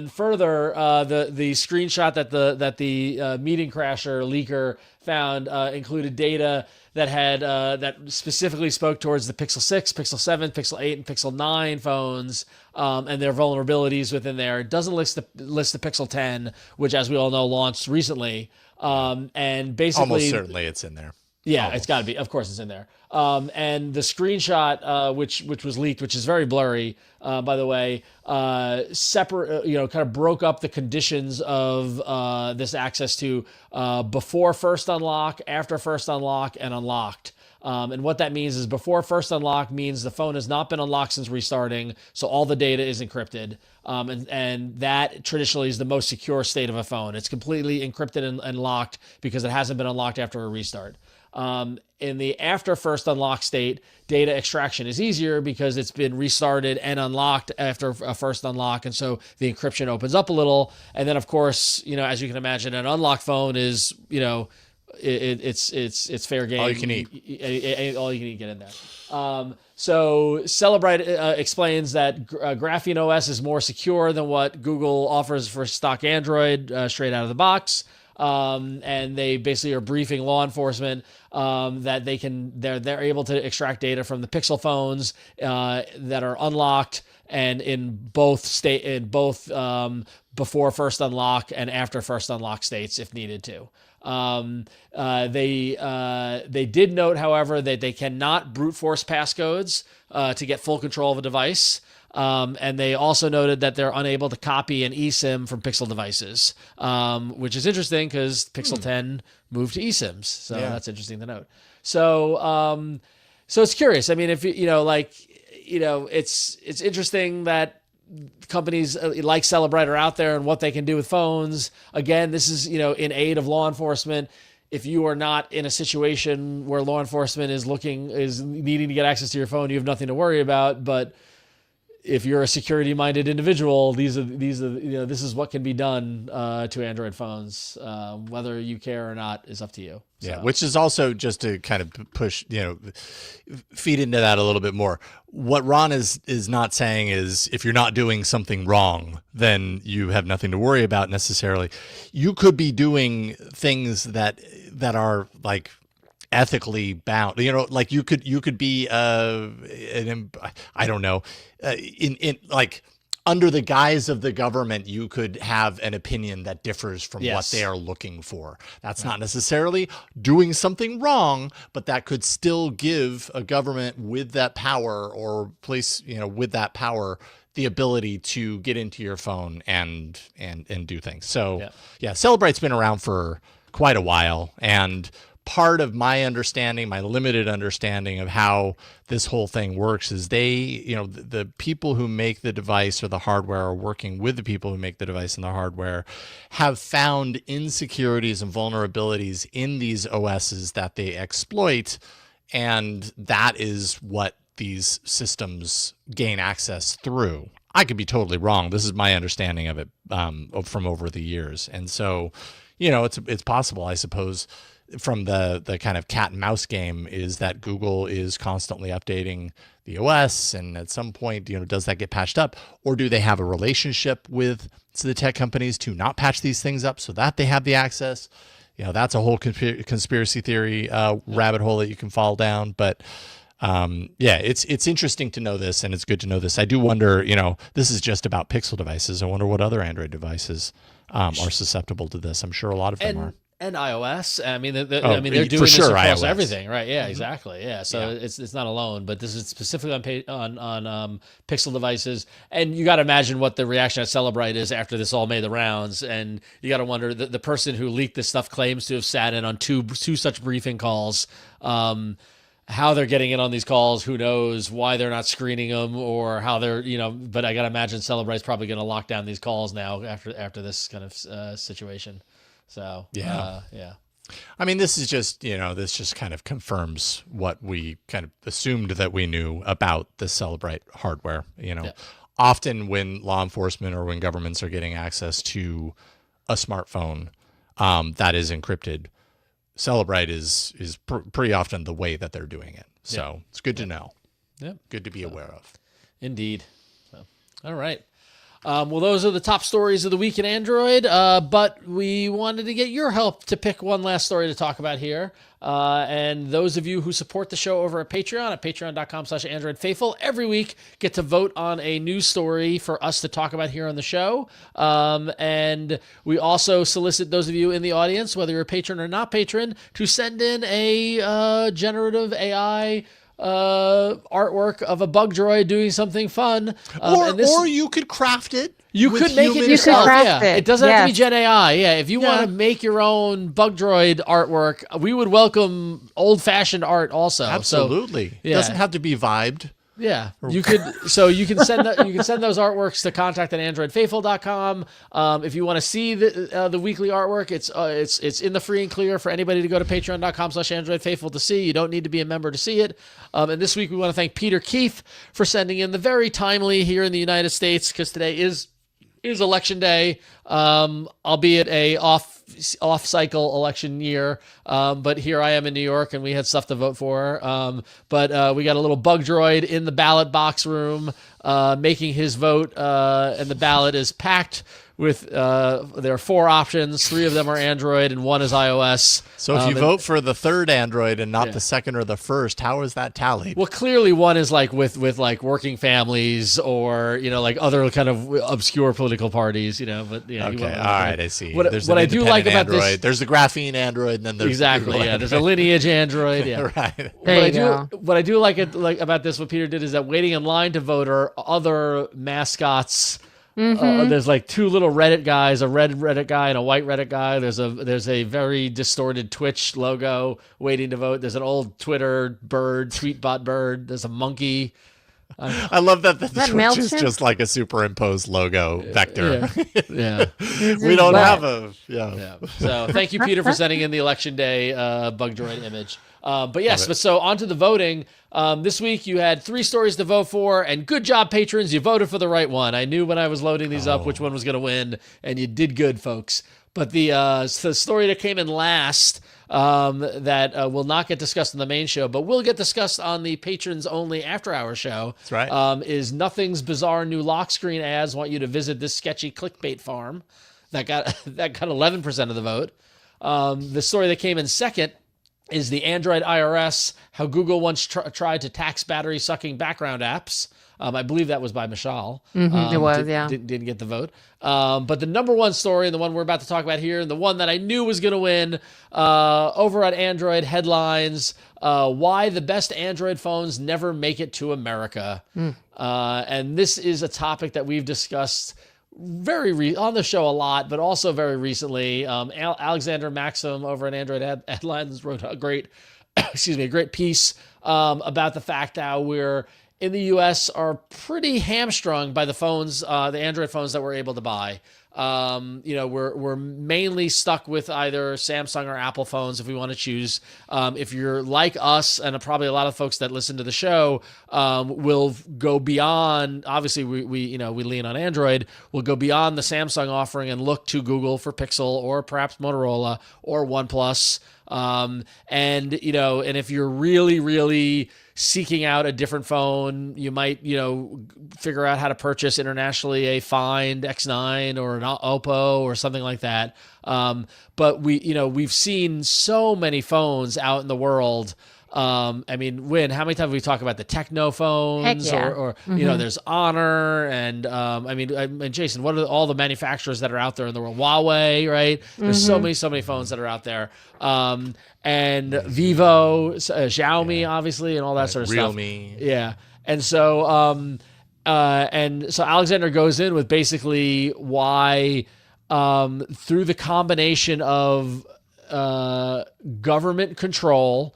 further, the screenshot that the meeting crasher leaker found included data that had that specifically spoke towards the Pixel 6, Pixel 7, Pixel 8, and Pixel 9 phones, and their vulnerabilities within there. It doesn't list the Pixel 10, which, as we all know, launched recently. And basically, almost certainly it's in there. Yeah, Almost. It's got to be. Of course, it's in there. And the screenshot, which was leaked, which is very blurry, by the way, separate, kind of broke up the conditions of this access to before first unlock, after first unlock, and unlocked. And what that means is before first unlock means the phone has not been unlocked since restarting, so all the data is encrypted. And that traditionally is the most secure state of a phone. It's completely encrypted and locked because it hasn't been unlocked after a restart. In the after first unlock state, data extraction is easier because it's been restarted and unlocked after a first unlock, and so the encryption opens up a little. And then, of course, as you can imagine, an unlocked phone is, it's fair game. All you can eat. All you can eat, get in there. So Cellebrite explains that Graphene OS is more secure than what Google offers for stock Android straight out of the box. And they basically are briefing law enforcement that they're able to extract data from the Pixel phones that are unlocked and in both before first unlock and after first unlock states if needed to. They did note, however, that they cannot brute force passcodes to get full control of a device. And they also noted that they're unable to copy an eSIM from Pixel devices, which is interesting because Pixel 10 moved to eSIMs. So that's interesting to note. So it's curious. I mean, if it's interesting that companies like Cellebrite are out there and what they can do with phones. Again, this is, in aid of law enforcement. If you are not in a situation where law enforcement is needing to get access to your phone, you have nothing to worry about. But if you're a security-minded individual, this is what can be done to Android phones. Whether you care or not is up to you. So. Yeah, which is also just to kind of push, feed into that a little bit more. What Ron is not saying is if you're not doing something wrong, then you have nothing to worry about necessarily. You could be doing things that are like ethically bound, like you could be I don't know, in like under the guise of the government, you could have an opinion that differs from what they are looking for. That's not necessarily doing something wrong, but that could still give a government with that power or place, with that power, the ability to get into your phone and do things. So Cellebrite's been around for quite a while, and part of my understanding, my limited understanding of how this whole thing works is the people who make the device or the hardware are working with the people who make the device and the hardware have found insecurities and vulnerabilities in these OSs that they exploit. And that is what these systems gain access through. I could be totally wrong. This is my understanding of it from over the years. And so, it's possible, I suppose, from the kind of cat and mouse game is that Google is constantly updating the OS, and at some point, does that get patched up, or do they have a relationship with the tech companies to not patch these things up so that they have the access? That's a whole conspiracy theory rabbit hole that you can fall down. But it's interesting to know this, and it's good to know this. I do wonder, this is just about Pixel devices. I wonder what other Android devices are susceptible to this. I'm sure a lot of them are. And iOS. I mean, they're doing this across everything, right? Yeah, exactly. Yeah, so it's not alone, but this is specifically on Pixel devices. And you got to imagine what the reaction at Cellebrite is after this all made the rounds. And you got to wonder, the person who leaked this stuff claims to have sat in on two such briefing calls. How they're getting in on these calls, who knows? Why they're not screening them, or how they're, But I got to imagine Cellebrite's probably going to lock down these calls now after this kind of situation. So, I mean, this is just, this just kind of confirms what we kind of assumed that we knew about the Cellebrite hardware. Often when law enforcement or when governments are getting access to a smartphone that is encrypted, Cellebrite is pretty often the way that they're doing it. So it's good to know. Yeah. Good to be aware of. Indeed. So, all right. Well, those are the top stories of the week in Android, but we wanted to get your help to pick one last story to talk about here. And those of you who support the show over at patreon.com/AndroidFaithful, every week get to vote on a news story for us to talk about here on the show. And we also solicit those of you in the audience, whether you're a patron or not patron, to send in a generative AI artwork of a bug droid doing something fun, or you could craft it. You could make it yourself. It doesn't have to be Gen AI. If you want to make your own bug droid artwork, we would welcome old-fashioned art also. Absolutely. So, it doesn't have to be vibed. Yeah, you could. So you can send those artworks to contact@androidfaithful.com. If you want to see the weekly artwork, it's in the free and clear for anybody to go to patreon.com/AndroidFaithful to see. You don't need to be a member to see it. And this week we want to thank Peter Keith for sending in the very timely here in the United States, because today is election day, albeit a off cycle election year. But here I am in New York, and we had stuff to vote for. But we got a little bug droid in the ballot box room, making his vote, and the ballot is packed with, there are 4 options. 3 of them are Android and 1 is iOS. So if you vote for the third Android and not the second or the first, how is that tallied? Well, clearly one is like with like working families, or, like other kind of obscure political parties, but okay. All right. I see. What I do like about Android. this, there's the graphene Android, and then there's exactly. There's a lineage Android. Yeah. Right. What I do like about this, what Peter did, is that waiting in line to vote are other mascots. There's like 2 little Reddit guys, a red Reddit guy and a white Reddit guy. There's a very distorted Twitch logo waiting to vote. There's an old Twitter bird, tweetbot bird. There's a monkey. I love that the that Twitch is MailChimp? just like a superimposed logo vector. Yeah. We don't But- have a Yeah. So thank you, Peter, for sending in the election day bug droid image. But yes, but so on to the voting. This week you had 3 stories to vote for, and good job, patrons. You voted for the right one. I knew when I was loading these up which one was going to win, and you did good, folks. But the story that came in last that will not get discussed in the main show, but will get discussed on the patrons only after-hour show. That's right. Is Nothing's bizarre new lock screen ads want you to visit this sketchy clickbait farm. That got 11% of the vote. The story that came in second is the Android IRS, how Google once tried to tax battery-sucking background apps. I believe that was by Mishal. It was, yeah. Didn't get the vote. But the number one story, and the one we're about to talk about here, and the one that I knew was going to win, over at Android headlines, why the best Android phones never make it to America. And this is a topic that we've discussed on the show a lot, but also very recently. Alexander Maxim over at Android Headlines wrote a great, a great piece about the fact how we're in the U.S. are pretty hamstrung by the phones, the Android phones that we're able to buy. We're mainly stuck with either Samsung or Apple phones if we want to choose. If you're like us, and probably a lot of folks that listen to the show, will go beyond. Obviously, we lean on Android. We'll go beyond the Samsung offering and look to Google for Pixel or perhaps Motorola or OnePlus. And if you're really, really seeking out a different phone, you might, figure out how to purchase internationally a Find X9 or an Oppo or something like that. But we've seen so many phones out in the world. Win, how many times have we talked about the techno phones? Heck yeah. or there's Honor and Jason, what are all the manufacturers that are out there in the world? Huawei, right? There's so many phones that are out there. And Vivo, Xiaomi, obviously, and all that sort of stuff. Realme. Yeah. And so Alexander goes in with basically why, through the combination of government control,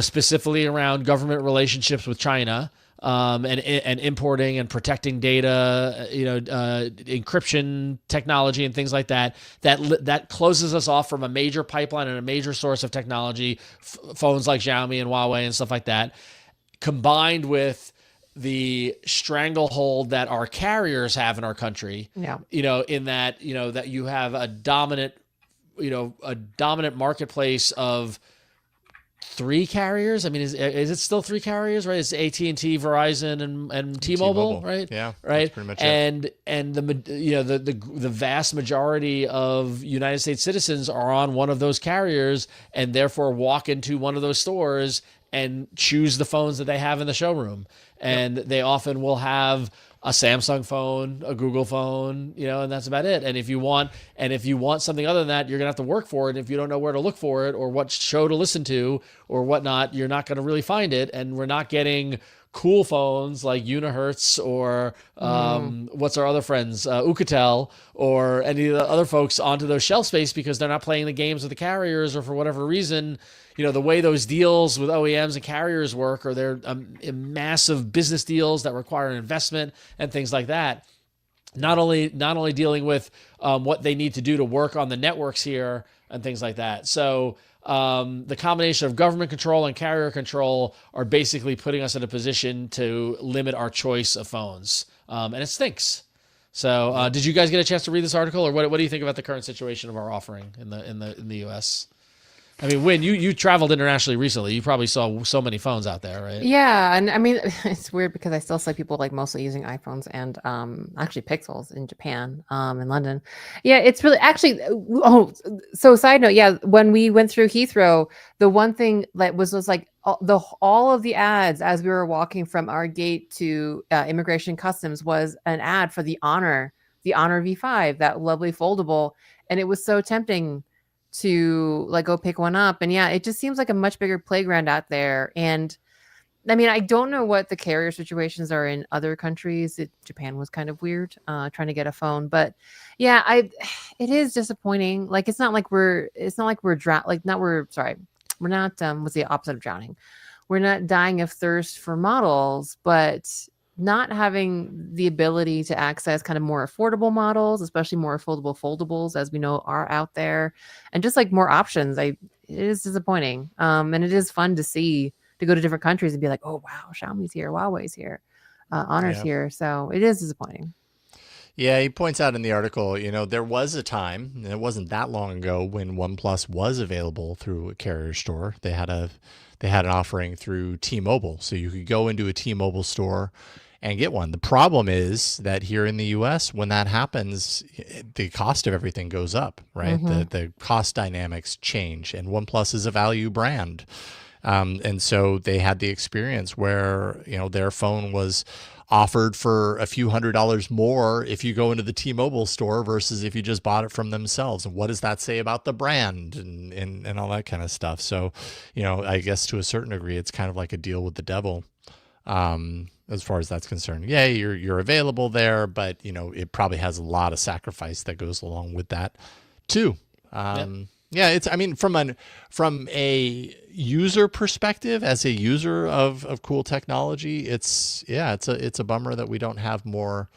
specifically around government relationships with China, and importing and protecting data, encryption technology and things like that, that closes us off from a major pipeline and a major source of technology, phones like Xiaomi and Huawei and stuff like that, combined with the stranglehold that our carriers have in our country. Yeah. In that, that you have a dominant marketplace of 3 carriers. Is it still 3 carriers, right? It's AT&T, Verizon, and T-Mobile, right? Yeah, right. That's pretty much it. And the vast majority of United States citizens are on one of those carriers, and therefore walk into one of those stores and choose the phones that they have in the showroom. And they often will have a Samsung phone, a Google phone, and that's about it. And if you want something other than that, you're gonna have to work for it. If you don't know where to look for it or what show to listen to or whatnot, you're not gonna really find it. And we're not getting cool phones like Unihertz or what's our other friends, Ucatel or any of the other folks onto those shelf space because they're not playing the games with the carriers or for whatever reason. The way those deals with OEMs and carriers work, or they're massive business deals that require investment and things like that. Not only dealing with what they need to do to work on the networks here and things like that. So the combination of government control and carrier control are basically putting us in a position to limit our choice of phones, and it stinks. So did you guys get a chance to read this article, or what do you think about the current situation of our offering in the U.S.? Win, you traveled internationally recently. You probably saw so many phones out there, right? Yeah, and it's weird because I still see people mostly using iPhones and actually Pixels in Japan, in London. Yeah, it's really actually. Oh, so side note, yeah, when we went through Heathrow, the one thing that was like all of the ads as we were walking from our gate to immigration customs was an ad for the Honor V5, that lovely foldable, and it was so tempting to go pick one up. And yeah, it just seems like a much bigger playground out there. And I don't know what the carrier situations are in other countries. Japan was kind of weird trying to get a phone, but yeah, it is disappointing. It's not like we're what's the opposite of drowning? We're not dying of thirst for models, but not having the ability to access kind of more affordable models, especially more affordable foldables, as we know are out there, and just like more options. It is disappointing. And it is fun to see, to go to different countries and be like, oh wow, Xiaomi's here, Huawei's here, Honor's here. So it is disappointing. Yeah, he points out in the article, there was a time, and it wasn't that long ago, when OnePlus was available through a carrier store. They had an offering through T-Mobile, so you could go into a T-Mobile store and get one. The problem is that here in the US, when that happens, the cost of everything goes up, right? The cost dynamics change, and OnePlus is a value brand. And so they had the experience where, their phone was offered for a few $100s more if you go into the T-Mobile store versus if you just bought it from themselves. And what does that say about the brand and all that kind of stuff? So, I guess to a certain degree, it's kind of like a deal with the devil, as far as that's concerned. Yeah, you're available there, but it probably has a lot of sacrifice that goes along with that too. Yeah, from a user perspective, as a user of cool technology, it's a bummer that we don't have more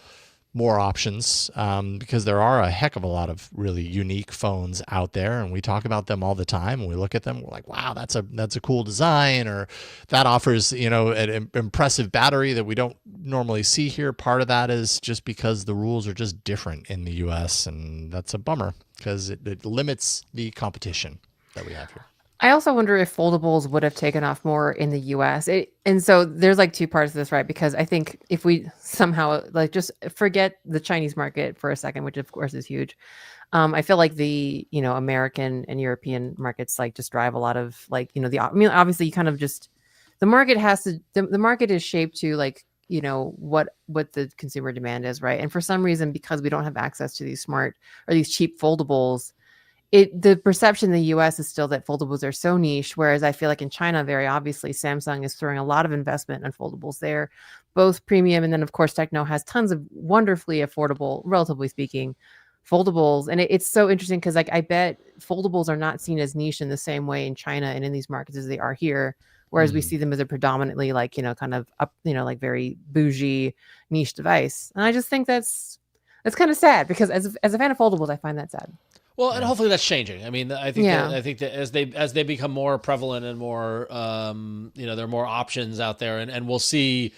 options, because there are a heck of a lot of really unique phones out there, and we talk about them all the time. And we look at them, we're like, wow, that's a cool design, or that offers an impressive battery that we don't normally see here. Part of that is just because the rules are just different in the US, and that's a bummer because it limits the competition that we have here. I also wonder if foldables would have taken off more in the US. And so there's like two parts of this, right? Because I think if we somehow just forget the Chinese market for a second, which of course is huge, I feel like the American and European markets just drive a lot of obviously you kind of just, the market the market is shaped to what the consumer demand is, right? And for some reason, because we don't have access to these smart or these cheap foldables, the perception in the US is still that foldables are so niche, whereas I feel like in China, very obviously, Samsung is throwing a lot of investment on foldables there, both premium, and then of course Techno has tons of wonderfully affordable, relatively speaking, foldables. And it's so interesting because I bet foldables are not seen as niche in the same way in China and in these markets as they are here. Whereas we see them as a predominantly kind of up, very bougie niche device. And I just think that's kind of sad, because as a fan of foldables, I find that sad. Well, and hopefully that's changing. I mean, I think that as they become more prevalent and more, there are more options out there, and we'll see,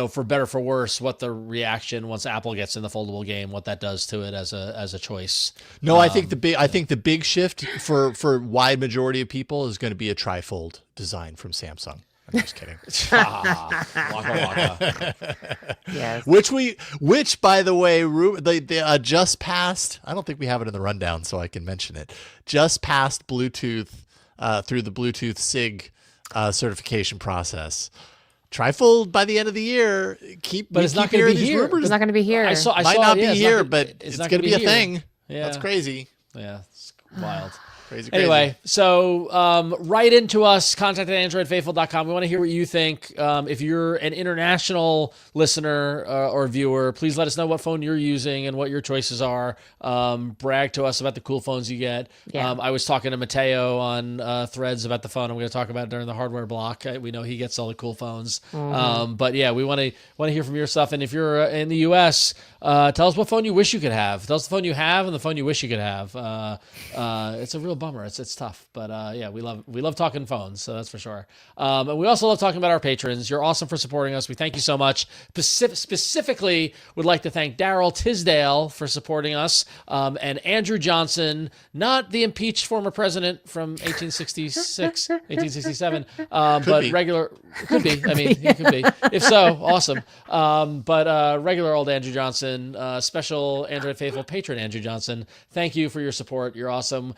for better for worse, what the reaction once Apple gets in the foldable game, what that does to it as a choice. No, I think the big shift for wide majority of people is going to be a trifold design from Samsung. I'm just kidding. Waka waka. Yes. Which by the way, they just passed. I don't think we have it in the rundown, so I can mention it. Just passed Bluetooth through the Bluetooth SIG certification process. Trifold by the end of the year. But it's not going to be here. It's not going to be here. Might not be here, but it's going to be a thing. Yeah. That's crazy. Yeah, it's wild. Crazy. Anyway, so write into us, contact at androidfaithful.com. We want to hear what you think. If you're an international listener or viewer, please let us know what phone you're using and what your choices are. Brag to us about the cool phones you get. Yeah. I was talking to Mateo on Threads about the phone I'm going to talk about during the hardware block. We know he gets all the cool phones. But yeah, we want to hear from your stuff. And if you're in the US, tell us what phone you wish you could have. Tell us the phone you have and the phone you wish you could have. It's a real bummer. It's tough, but yeah, we love talking phones, so that's for sure. And we also love talking about our patrons. You're awesome for supporting us. We thank you so much. Specifically, would like to thank Daryl Tisdale for supporting us, and Andrew Johnson, not the impeached former president from 1866, 1867, but be. regular. Could be. I mean, he could be. If so, awesome. But regular old Andrew Johnson, special Android Faithful patron Andrew Johnson, thank you for your support. You're awesome.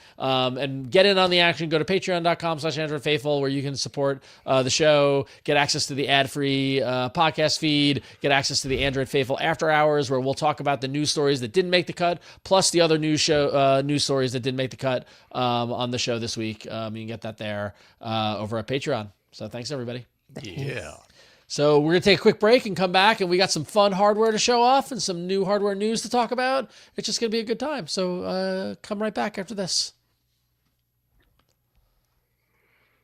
And get in on the action. Go to patreon.com/AndroidFaithful, where you can support the show, get access to the ad-free podcast feed, get access to the Android Faithful After Hours, where we'll talk about the news stories that didn't make the cut, plus the other news stories that didn't make the cut on the show this week. You can get that there over at Patreon. So thanks, everybody. Yeah. So we're going to take a quick break and come back, and we got some fun hardware to show off and some new hardware news to talk about. It's just going to be a good time. So come right back after this.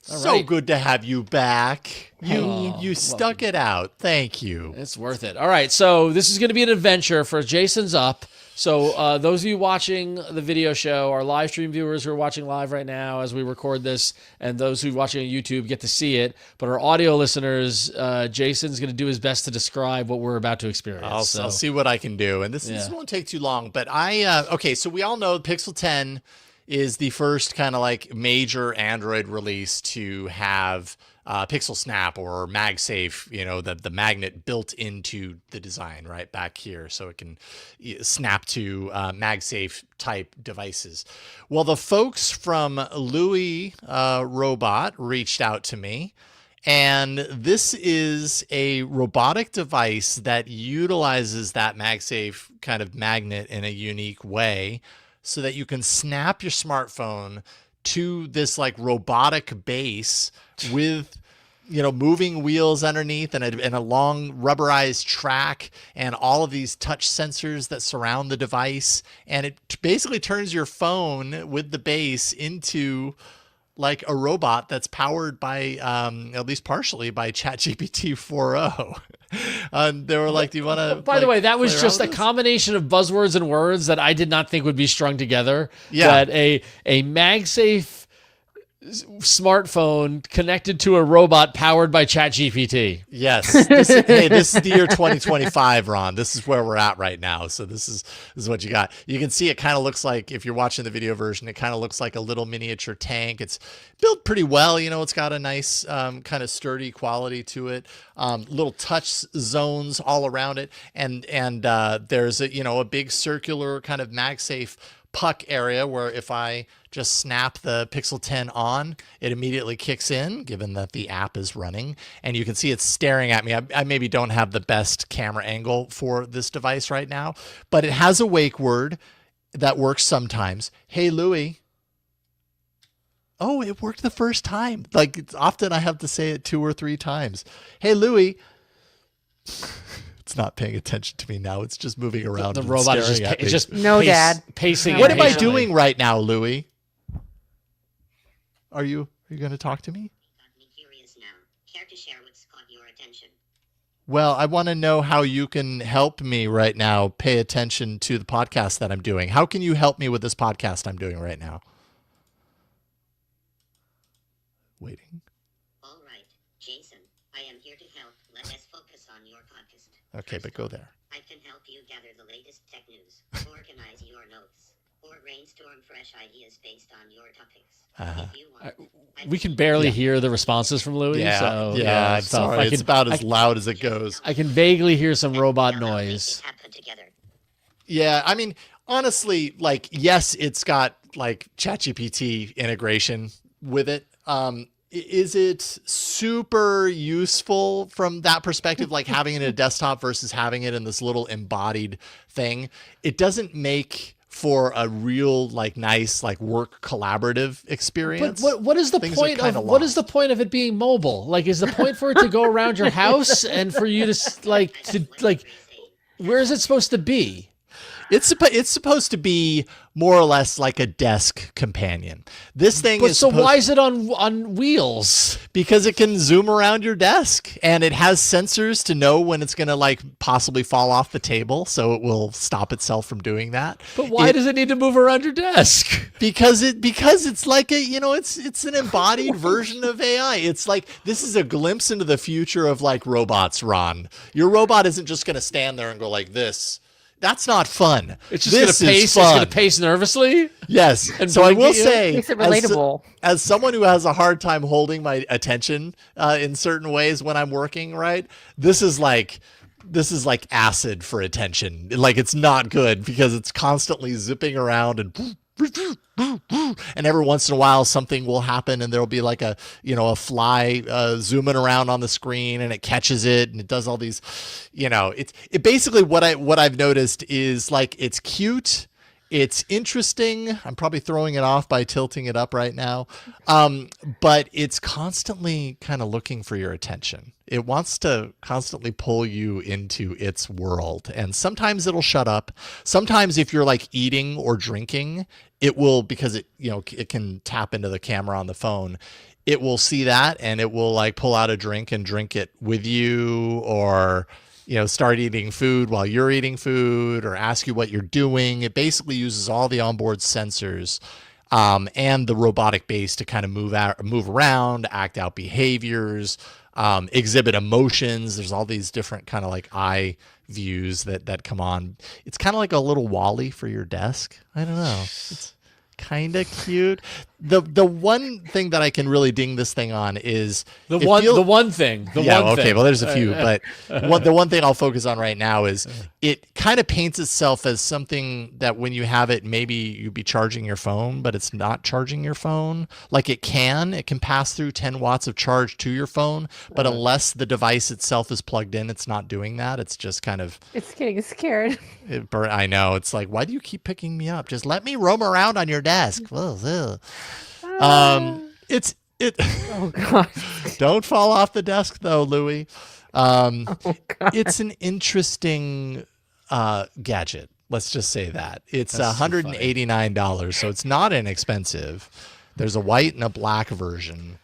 So right. good to have you back. Hey. You stuck it out. Thank you. It's worth it. All right, so this is going to be an adventure for Jason's Up. So those of you watching the video show, our live stream viewers who are watching live right now as we record this, and those who are watching on YouTube get to see it. But our audio listeners, Jason's going to do his best to describe what we're about to experience. I'll see what I can do. And this won't take too long. But okay, so we all know Pixel 10 is the first kind of like major Android release to have Pixel Snap or MagSafe, the magnet built into the design right back here, so it can snap to MagSafe type devices. Well, the folks from LOOI Robot reached out to me, and this is a robotic device that utilizes that MagSafe kind of magnet in a unique way, so that you can snap your smartphone to this like robotic base with moving wheels underneath and a long rubberized track and all of these touch sensors that surround the device, and it basically turns your phone with the base into like a robot that's powered by at least partially by ChatGPT 4.0. And they were like, do you want to by the way, that was just a combination of buzzwords and words that I did not think would be strung together. That a MagSafe smartphone connected to a robot powered by ChatGPT. Yes. This is the year 2025, Ron. This is where we're at right now. So this is what you got. You can see it kind of looks like, if you're watching the video version, it kind of looks like a little miniature tank. It's built pretty well. It's got a nice kind of sturdy quality to it. Little touch zones all around it. And there's a big circular kind of MagSafe puck area where if I just snap the Pixel 10 on, it immediately kicks in, given that the app is running. And you can see it's staring at me. I maybe don't have the best camera angle for this device right now, but it has a wake word that works sometimes. Hey, Louie. Oh, it worked the first time. Like, it's often I have to say it 2 or 3 times. Hey, Louie. It's not paying attention to me now. It's just moving around. The robot is just no, Dad. Pacing. What am I doing right now, Louie? Are you going to talk to me? Got me curious now. Care to share what's caught your attention? Well, I want to know how you can help me right now pay attention to the podcast that I'm doing. How can you help me with this podcast I'm doing right now? Waiting. All right, Jason. I am here to help. Let us focus on your podcast. Okay, but go there. I can help you gather the latest tech news, organize your notes, or brainstorm fresh ideas based on your topics. If you want, We can barely hear the responses from Louie. I'm it's sorry. It's about as loud as it goes. I can vaguely hear some robot noise. happen together. Yeah, I mean, honestly, like, yes, it's got like ChatGPT integration with it. Is it super useful from that perspective, like having it in a desktop versus having it in this little embodied thing? It doesn't make for a real like nice like work collaborative experience. But what is the point of what is the point of it being mobile? Like, is the point for it to go around your house and for you to where is it supposed to be? It's supposed to be more or less like a desk companion. This thing why is it on wheels? Because it can zoom around your desk, and it has sensors to know when it's going to like possibly fall off the table, so it will stop itself from doing that. But why does it need to move around your desk? Because it's like it's an embodied version of AI. It's like, this is a glimpse into the future of like robots, Ron. Your robot isn't just going to stand there and go like this. That's not fun. It's just going to pace. It's going to pace nervously. Yes. And so I will say, makes it relatable. As someone who has a hard time holding my attention in certain ways when I'm working, right? This is like acid for attention. Like, it's not good because it's constantly zipping around and every once in a while something will happen and there'll be like a fly zooming around on the screen and it catches it and it does all these, it basically what I've noticed is like, it's cute. It's interesting. I'm probably throwing it off by tilting it up right now. But it's constantly kind of looking for your attention. It wants to constantly pull you into its world. And sometimes it'll shut up. Sometimes if you're like eating or drinking, it will, because it can tap into the camera on the phone. it will see that and it will like pull out a drink and drink it with you, or start eating food while you're eating food, or ask you what you're doing. It basically uses all the onboard sensors and the robotic base to kind of move around, act out behaviors, exhibit emotions. There's all these different kind of like eye views that come on. It's kind of like a little Wall-E for your desk. I don't know. It's kind of cute. The one thing that I can really ding this thing on is the one thing. Well, there's a few, but the one thing I'll focus on right now is it kind of paints itself as something that when you have it, maybe you'd be charging your phone, but it's not charging your phone. Like it can pass through 10 watts of charge to your phone, but unless the device itself is plugged in, it's not doing that. It's just kind of. It's getting scared. I know. It's like, why do you keep picking me up? Just let me roam around on your desk. Oh God. Don't fall off the desk though, Louie. It's an interesting gadget. Let's just say that. It's $189, so it's not inexpensive. There's a white and a black version,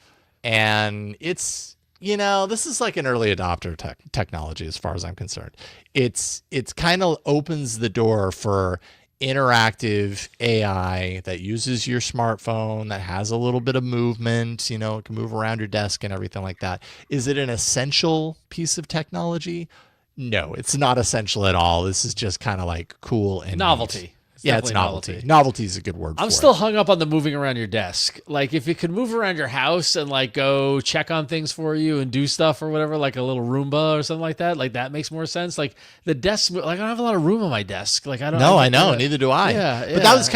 and it's this is like an early adopter technology as far as I'm concerned. It's kind of opens the door for interactive AI that uses your smartphone, that has a little bit of movement, it can move around your desk and everything like that. Is it an essential piece of technology? No, it's not essential at all. This is just kind of like cool and novelty. Neat. It's novelty. Novelty is a good word for it. I'm still hung up on the moving around your desk. Like if it could move around your house and like go check on things for you and do stuff or whatever, like a little Roomba or something like that makes more sense. Like the desk, like I don't have a lot of room on my desk. Like I don't. No, I know. Neither do I. Yeah, but that was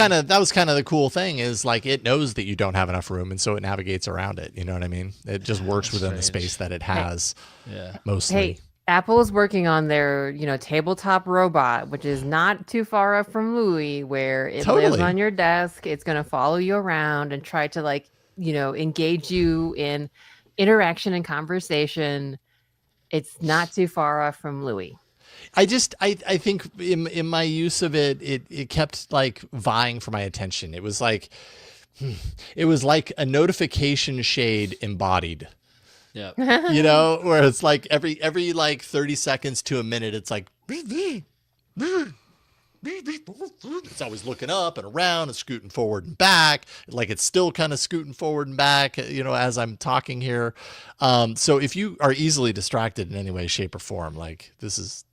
kind of the cool thing is like it knows that you don't have enough room, and so it navigates around it. You know what I mean? It just works within the space that it has. Yeah. Mostly. Hey. Apple is working on their, tabletop robot, which is not too far up from LOOI, where it lives on your desk. It's going to follow you around and try to engage you in interaction and conversation. It's not too far off from LOOI. I think in my use of it, it kept like vying for my attention. It was like a notification shade embodied. Yeah. Where it's like every like 30 seconds to a minute, it's like it's always looking up and around and scooting forward and back. Like it's still kind of scooting forward and back, as I'm talking here. So if you are easily distracted in any way, shape, or form, like this is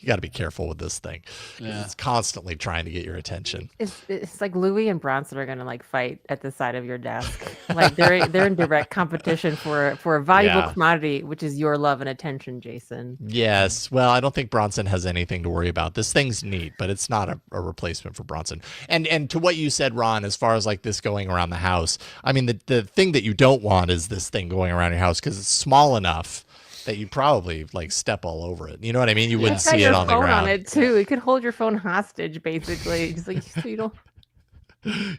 you got to be careful with this thing. Yeah. It's constantly trying to get your attention. It's like LOOI and Bronson are gonna fight at the side of your desk. Like they're in direct competition for a valuable commodity, which is your love and attention, Jason. Yes. Well, I don't think Bronson has anything to worry about. This thing's neat, but it's not a replacement for Bronson. And to what you said, Ron, as far as like this going around the house, I mean the thing that you don't want is this thing going around your house because it's small enough that you probably step all over it. You know what I mean? You wouldn't see it on the ground. On it too. It could hold your phone hostage, basically. Just so you don't.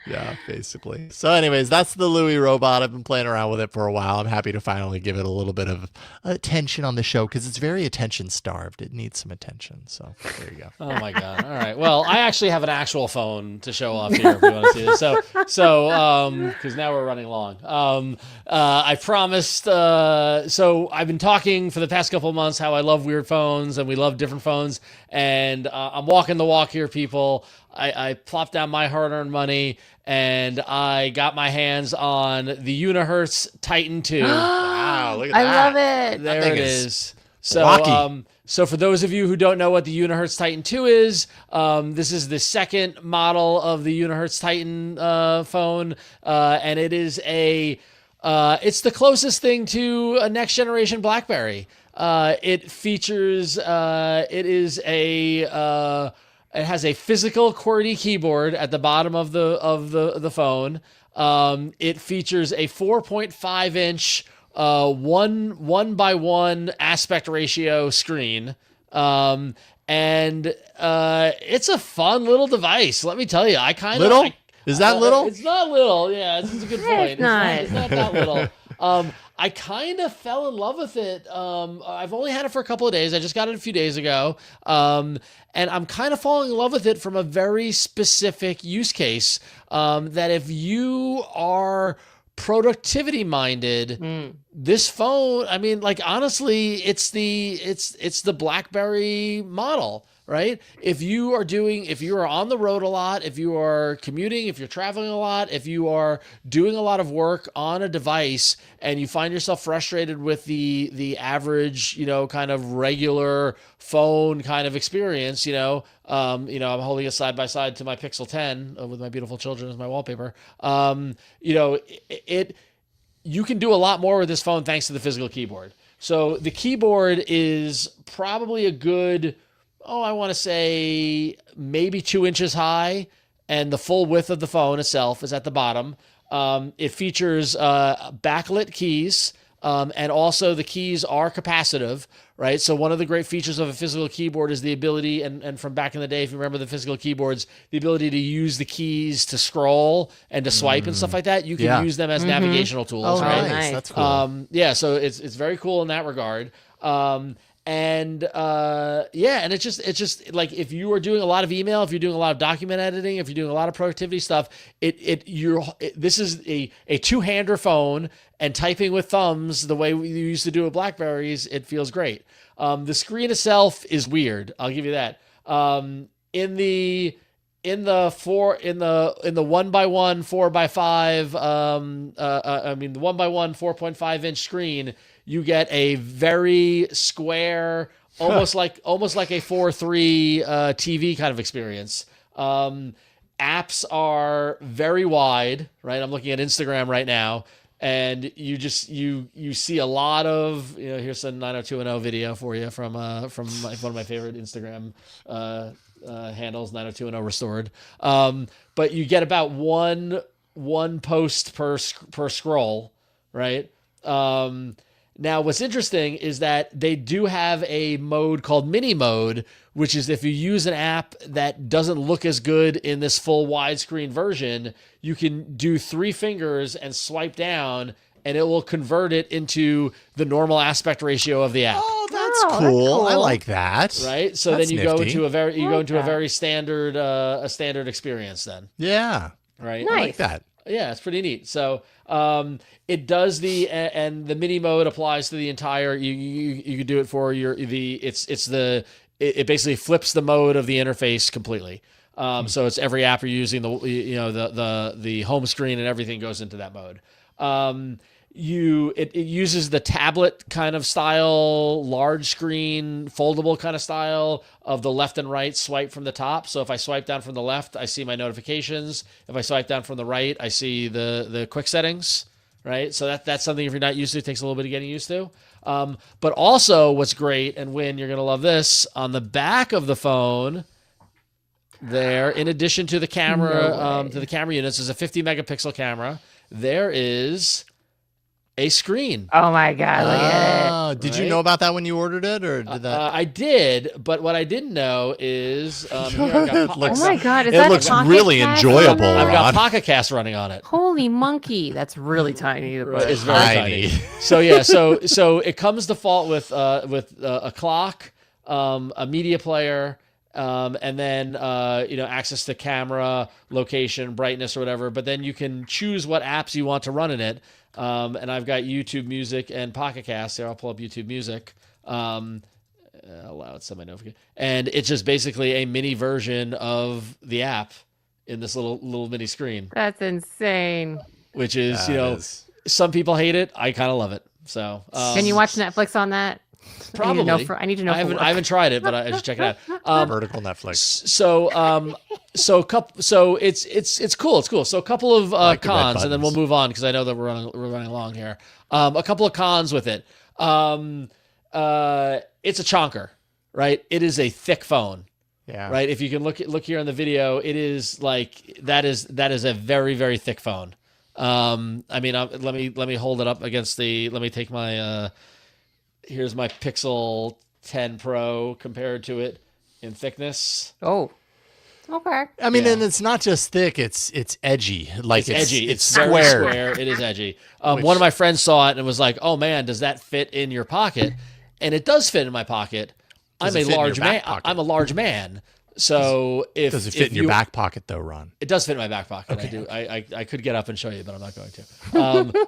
Yeah, basically. So anyways, that's the LOOI Robot. I've been playing around with it for a while. I'm happy to finally give it a little bit of attention on the show because it's very attention starved. It needs some attention. So there you go. Oh my God. All right. Well, I actually have an actual phone to show off here if you want to see this. So because now we're running long. I promised, so I've been talking for the past couple of months how I love weird phones and we love different phones. And I'm walking the walk here, people. I plopped down my hard-earned money and I got my hands on the Unihertz Titan 2. Wow, look at that. I love it. There it is. So, so for those of you who don't know what the Unihertz Titan 2 is, this is the second model of the Unihertz Titan phone, and it is it's the closest thing to a next generation BlackBerry. It features it has a physical QWERTY keyboard at the bottom of the phone. It features a 4.5 inch 1:1 aspect ratio screen. And it's a fun little device. Let me tell you, Is that little? It's not little. Yeah, it's a good point. It's not. It's not that little. I kind of fell in love with it. I've only had it for a couple of days. I just got it a few days ago. And I'm kind of falling in love with it from a very specific use case. That if you are productivity minded, this phone, I mean, like, honestly, it's the BlackBerry model, right? If you are on the road a lot, if you are commuting, if you're traveling a lot, if you are doing a lot of work on a device and you find yourself frustrated with the average, kind of regular phone kind of experience, I'm holding it side by side to my Pixel 10 with my beautiful children as my wallpaper. You can do a lot more with this phone thanks to the physical keyboard. So the keyboard is probably a good, I want to say maybe 2 inches high, and the full width of the phone itself is at the bottom. It features backlit keys, and also the keys are capacitive, right? So one of the great features of a physical keyboard is the ability, and from back in the day, if you remember the physical keyboards, the ability to use the keys to scroll and to swipe and stuff like that. You can use them as navigational tools, right? Nice. That's cool. So it's very cool in that regard. And it's just like, if you are doing a lot of email, if you're doing a lot of document editing, if you're doing a lot of productivity stuff, this is a two-hander phone, and typing with thumbs the way we used to do with BlackBerries, it feels great. The screen itself is weird. I'll give you that. In the 1x1 4x5 the 1x1 4.5 inch screen, you get a very square, almost like a 4:3 TV kind of experience. Apps are very wide, right? I'm looking at Instagram right now, and you see a lot of, here's a 90210 video for you from one of my favorite Instagram handles, 90210 restored. But you get about one post per scroll, right? Now, what's interesting is that they do have a mode called mini mode, which is if you use an app that doesn't look as good in this full widescreen version, you can do 3 fingers and swipe down, and it will convert it into the normal aspect ratio of the app. Oh, that's cool. I like that. Right? So that's then you nifty. go into a very standard standard experience then. Yeah. Right? Nice. I like that. Yeah, it's pretty neat. So it does and the mini mode applies to the entire. You could do it for it basically flips the mode of the interface completely. So it's every app you're using, the home screen and everything goes into that mode. It uses the tablet kind of style, large screen, foldable kind of style of the left and right swipe from the top. So if I swipe down from the left, I see my notifications. If I swipe down from the right, I see the quick settings, right? So that's something, if you're not used to, it takes a little bit of getting used to. But also what's great, and Win, you're going to love this, on the back of the phone there, in addition to the camera, to the camera units, is a 50 megapixel camera. There is a screen. Oh my God, look at it. Did you know about that when you ordered it, or did that? I did, but what I didn't know is, here Oh my God, is it that looks Pocket really Cast enjoyable. on I've that? got Pocket Cast running on it. Holy monkey, that's really tiny. It's very tiny. So so it comes default with a clock, a media player, and then access to camera, location, brightness, or whatever. But then you can choose what apps you want to run in it. And I've got YouTube Music and Pocket Cast. Here, I'll pull up YouTube Music. Allow it semi-notification. And it's just basically a mini version of the app in this little mini screen. That's insane. Which is, some people hate it. I kind of love it. So can you watch Netflix on that? Probably. I need to know. I haven't tried it, but I should check it out. Vertical Netflix. So it's cool. It's cool. So a couple of cons, and then we'll move on because I know that we're running along here. A couple of cons with it. It's a chonker, right? It is a thick phone. Yeah. Right. If you can look here on the video, it is like that is a very, very thick phone. Let me hold it up against the. Let me take my. Here's my Pixel 10 Pro compared to it in thickness. Oh, okay. I mean, and it's not just thick; it's edgy. Like it's edgy. It's square. very square. It is edgy. One of my friends saw it and was like, "Oh man, does that fit in your pocket?" And it does fit in my pocket. I'm a large man. I'm a large man. So if Does it fit in your back pocket though, Ron? It does fit in my back pocket. Okay. I could get up and show you, but I'm not going to.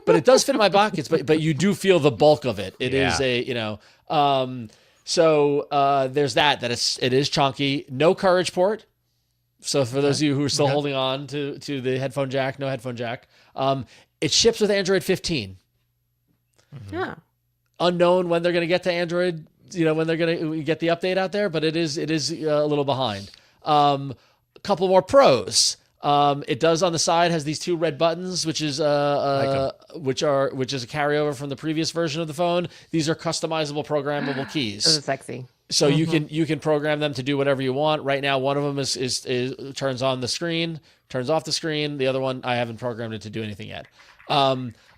But it does fit in my pockets. But you do feel the bulk of it. It is So there's that. It is chunky. No courage port. So for those of you who are still holding on to the headphone jack, no headphone jack. It ships with Android 15. Yeah. Unknown when they're going to get to Android. When they're going to get the update out there, but it is a little behind. A couple more pros. It does on the side has these two red buttons, which is which is a carryover from the previous version of the phone. These are customizable programmable keys. Those are sexy. So you can program them to do whatever you want. Right now, one of them is turns on the screen, turns off the screen. The other one I haven't programmed it to do anything yet.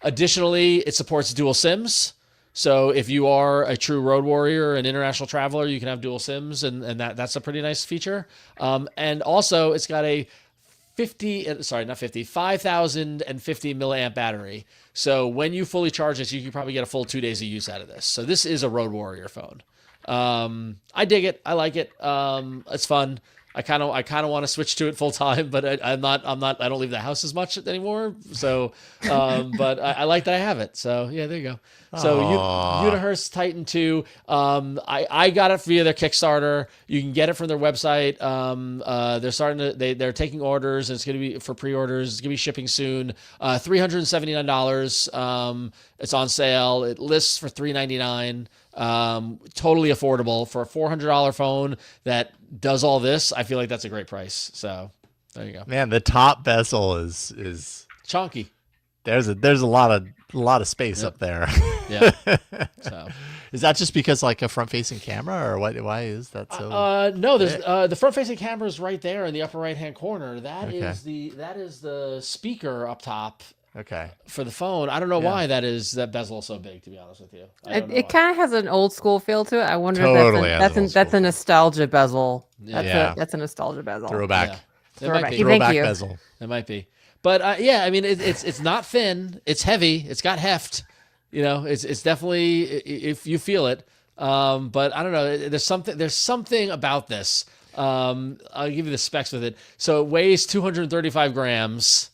Additionally, it supports dual SIMs. So if you are a true road warrior, an international traveler, you can have dual SIMs, and that's a pretty nice feature. And also, it's got a 5,050 milliamp battery. So when you fully charge this, you can probably get a full 2 days of use out of this. So this is a road warrior phone. I dig it. I like it. It's fun. I kind of want to switch to it full time, but I don't leave the house as much anymore. So, but I like that I have it. So yeah, there you go. So Unihertz Titan 2. I got it via their Kickstarter. You can get it from their website. They're taking orders. And it's going to be for pre-orders. It's going to be shipping soon. $379. It's on sale. It lists for $399. Totally affordable for a $400 phone that does all this. I feel like that's a great price. So there you go. Man, the top bezel is chunky. There's a lot of space up there. Yeah. So is that just because like a front facing camera, or what? Why is that so? No, there's the front facing camera is right there in the upper right hand corner. That is the speaker up top. Okay. For the phone, I don't know why that bezel is so big. To be honest with you, it kind of has an old school feel to it. I wonder if that's a nostalgia bezel. That's a nostalgia bezel. Throwback. Thank Throwback you. bezel. It might be, but I mean, it's not thin. It's heavy. It's got heft. It's definitely if you feel it. But I don't know. There's something about this. I'll give you the specs with it. So it weighs 235 grams.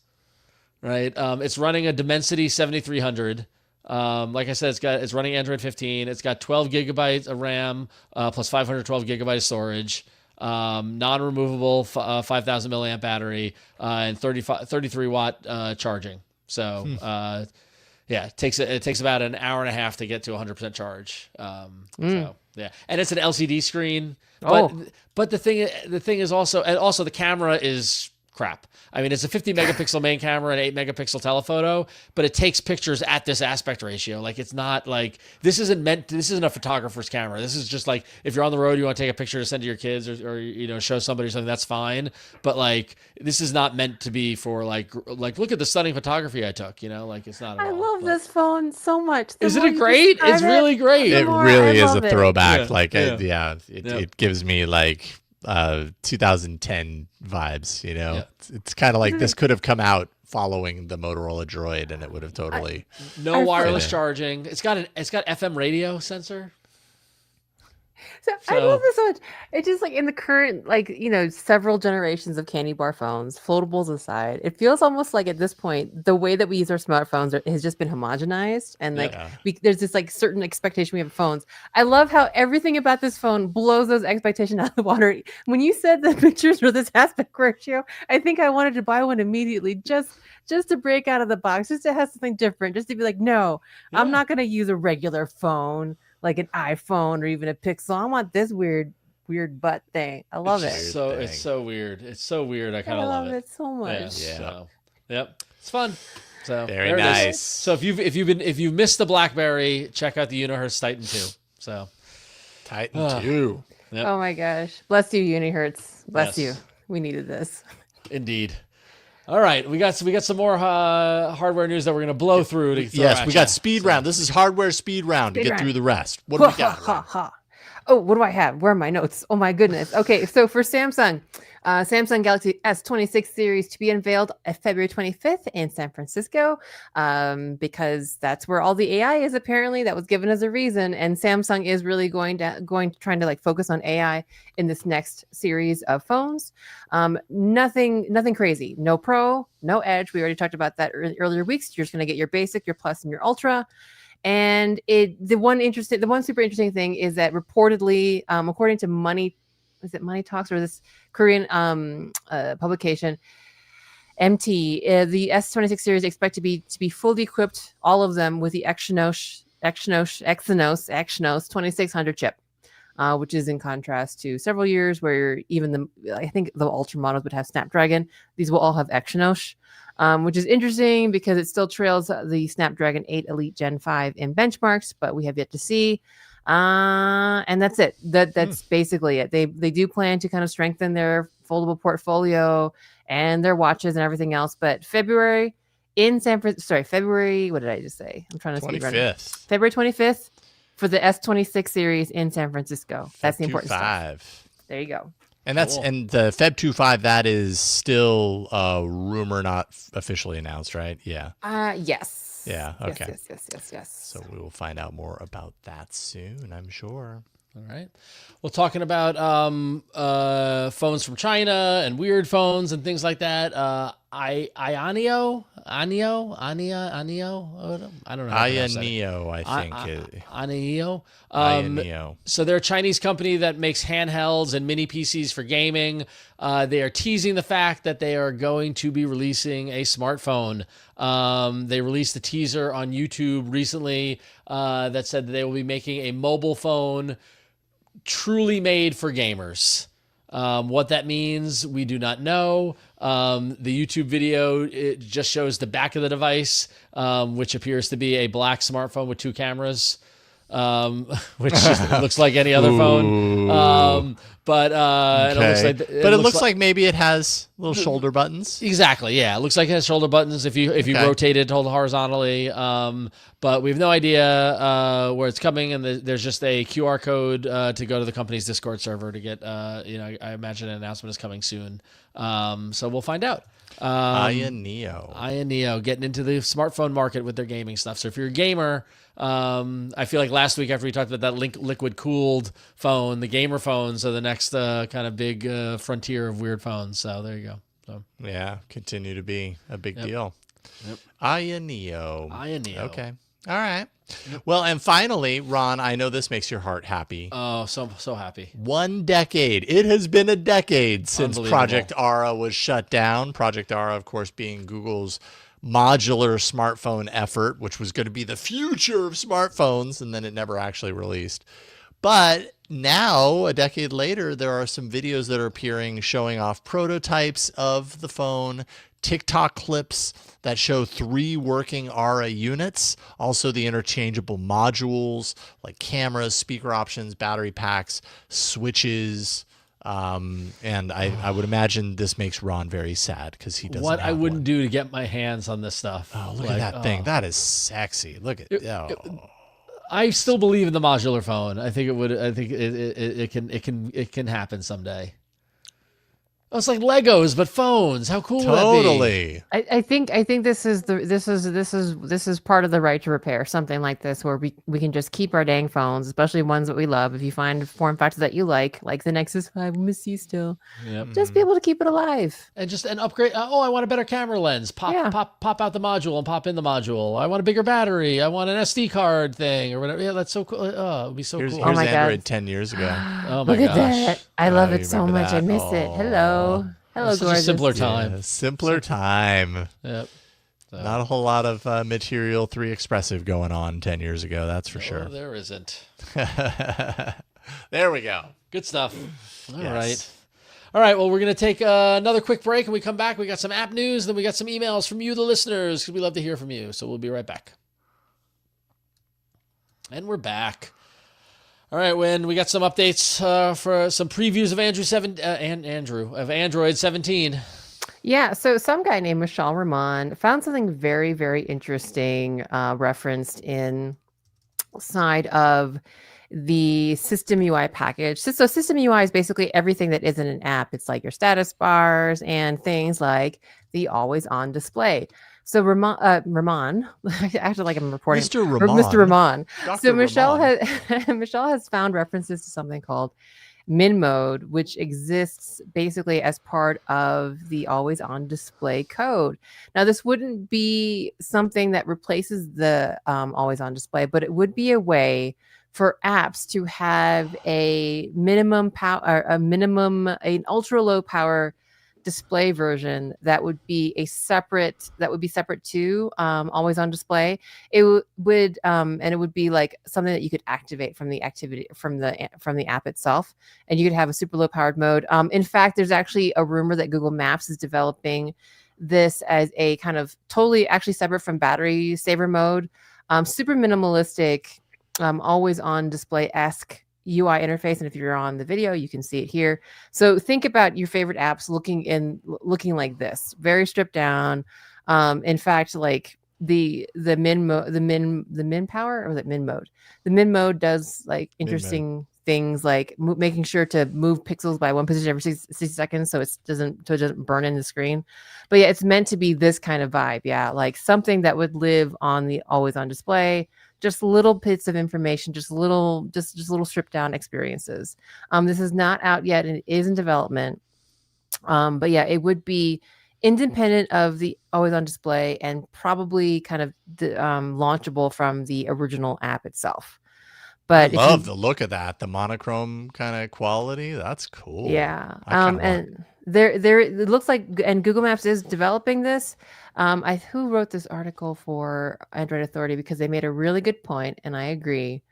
Right. It's running a Dimensity 7300. Like I said, it's running Android 15. It's got 12 gigabytes of RAM, plus 512 gigabytes of storage, non-removable 5,000 milliamp battery, and 33 watt charging. So, it takes about an hour and a half to get to 100% charge. So yeah, and it's an LCD screen. But the thing is also the camera is crap. I mean, it's a 50 megapixel main camera and 8 megapixel telephoto, but it takes pictures at this aspect ratio. Like, it's not like this isn't a photographer's camera. This is just like if you're on the road, you want to take a picture to send to your kids or show somebody something, that's fine. But like, this is not meant to be for like look at the stunning photography I took. Like, it's not. I love this phone so much. Isn't it great? It's really great. It really is a throwback. Yeah. It gives me like 2010 vibes. It's kind of like this could have come out following the Motorola Droid, and it would have totally no wireless charging. It's got FM radio sensor. So I love this so much. It's just like in the current, several generations of candy bar phones, foldables aside, it feels almost like at this point, the way that we use our smartphones has just been homogenized. And there's this like certain expectation we have of phones. I love how everything about this phone blows those expectations out of the water. When you said the pictures were this aspect ratio, I think I wanted to buy one immediately just to break out of the box, just to have something different, just to be like, no, I'm not going to use a regular phone, like an iPhone or even a Pixel. I want this weird butt thing. I love it. It's so weird. It's so weird. I kind of love it so much. Yeah. So, yep. It's fun. So very nice. So if you missed the BlackBerry, check out the Unihertz Titan 2. So Titan 2. Yep. Oh my gosh. Bless you, Unihertz. Bless you. We needed this. Indeed. All right, we got some more hardware news that we're going to blow through. We got speed round. This is hardware speed round to get through the rest. What do we got? Oh, what do I have? Where are my notes? Oh my goodness. Okay, so for Samsung, Samsung Galaxy S26 series to be unveiled at February 25th in San Francisco, because that's where all the AI is. Apparently, that was given as a reason, and Samsung is really trying to like focus on AI in this next series of phones. Nothing crazy. No Pro, no Edge. We already talked about that earlier weeks. You're just gonna get your basic, your Plus, and your Ultra. And the one super interesting thing is that reportedly, according to Money Talks or this Korean publication, MT, the S26 series expect to be fully equipped, all of them with the Exynos 2600 chip, which is in contrast to several years where even I think the Ultra models would have Snapdragon. These will all have Exynos. Which is interesting because it still trails the Snapdragon 8 Elite Gen 5 in benchmarks, but we have yet to see. And that's it. That's basically it. They do plan to kind of strengthen their foldable portfolio and their watches and everything else. But February in San Francisco, February, what did I just say? I'm trying to speed run. February 25th for the S26 series in San Francisco. That's the important stuff. There you go. And that's and the Feb 25, that is still a rumor, not officially announced, right? Yeah. Yes. Yeah. Okay. Yes. So we will find out more about that soon, I'm sure. All right. Well, talking about phones from China and weird phones and things like that. Ioneo. I don't know. Ioneo, I think. Ioneo. Ioneo. So they're a Chinese company that makes handhelds and mini PCs for gaming. They are teasing the fact that they are going to be releasing a smartphone. They released a teaser on YouTube recently that said that they will be making a mobile phone truly made for gamers. What that means, we do not know. The YouTube video, it just shows the back of the device, which appears to be a black smartphone with two cameras, which looks like any other phone. But it looks like maybe it has little shoulder buttons. Exactly. Yeah, it looks like it has shoulder buttons if you rotate it, hold horizontally. But we have no idea where it's coming, and there's just a QR code to go to the company's Discord server to get. I imagine an announcement is coming soon. So we'll find out. Ioneo getting into the smartphone market with their gaming stuff. So if you're a gamer, I feel like last week after we talked about that liquid cooled phone, the gamer phones are the next kind of big frontier of weird phones. So there you go. So yeah, continue to be a big deal. Yep. Ioneo. Okay. All right. Well, and finally, Ron, I know this makes your heart happy. Oh, so happy. 1 decade. It has been a decade since Project Ara was shut down. Project Ara, of course, being Google's modular smartphone effort, which was going to be the future of smartphones, and then it never actually released. But now, a decade later, there are some videos that are appearing showing off prototypes of the phone, TikTok clips that show 3 working Ara units, also the interchangeable modules like cameras, speaker options, battery packs, switches. And I would imagine this makes Ron very sad because he doesn't. What I wouldn't do to get my hands on this stuff. Oh, look at that thing. That is sexy. Look at I still believe in the modular phone. I think it would. I think it can happen someday. Oh, it's like Legos, but phones. How cool would that be? I think this is part of the right to repair, something like this, where we can just keep our dang phones, especially ones that we love. If you find form factors that you like the Nexus 5, we miss you still. Yep. Just be able to keep it alive. And upgrade. Oh, I want a better camera lens. Pop out the module and pop in the module. I want a bigger battery. I want an SD card thing or whatever. Yeah, that's so cool. Oh, it would be so cool. Here's Android 10 years ago. Oh my gosh. Look at that. I love it so much. I miss it. Hello. Hello, gorgeous. A simpler time. Yeah, simpler time. Yep. So. Not a whole lot of Material 3 Expressive going on 10 years ago, that's for sure. There isn't. There we go. Good stuff. All right. All right, well, we're going to take another quick break, and we come back. We got some app news, then we got some emails from you, the listeners, because we love to hear from you. So we'll be right back. And we're back. All right, when we got some updates for some previews of Android 17. Yeah, so some guy named Michel Ramon found something very, very interesting referenced inside of the System UI package. So System UI is basically everything that isn't an app. It's like your status bars and things like the always on display. So Ramon, I acted like I'm reporting. Mr. Ramon. Mr. Ramon. Dr. So Michelle Ramon. Michelle has found references to something called min mode, which exists basically as part of the always on display code. Now, this wouldn't be something that replaces the always on display, but it would be a way for apps to have a minimum power, an ultra low power display version that would be separate to always on display. It would and it would be like something that you could activate from the app itself, and you could have a super low powered mode. In fact, there's actually a rumor that Google Maps is developing this as a kind of totally actually separate from battery saver mode, super minimalistic, always on display-esque UI interface. And if you're on the video, you can see it here. So think about your favorite apps looking like this, very stripped down. In fact, like the min power, or was it min mode? The min mode does like interesting things like making sure to move pixels by one position every 60 seconds so it doesn't burn in the screen. But yeah, it's meant to be this kind of vibe. Yeah, like something that would live on the always on display. Just little bits of information, just little stripped down experiences. This is not out yet, and it is in development. But yeah, it would be independent of the always on display and probably kind of launchable from the original app itself. But I love the look of that, the monochrome kind of quality. That's cool. Yeah. And there it looks like, and Google Maps is developing this. Who wrote this article for Android Authority, because they made a really good point, and I agree.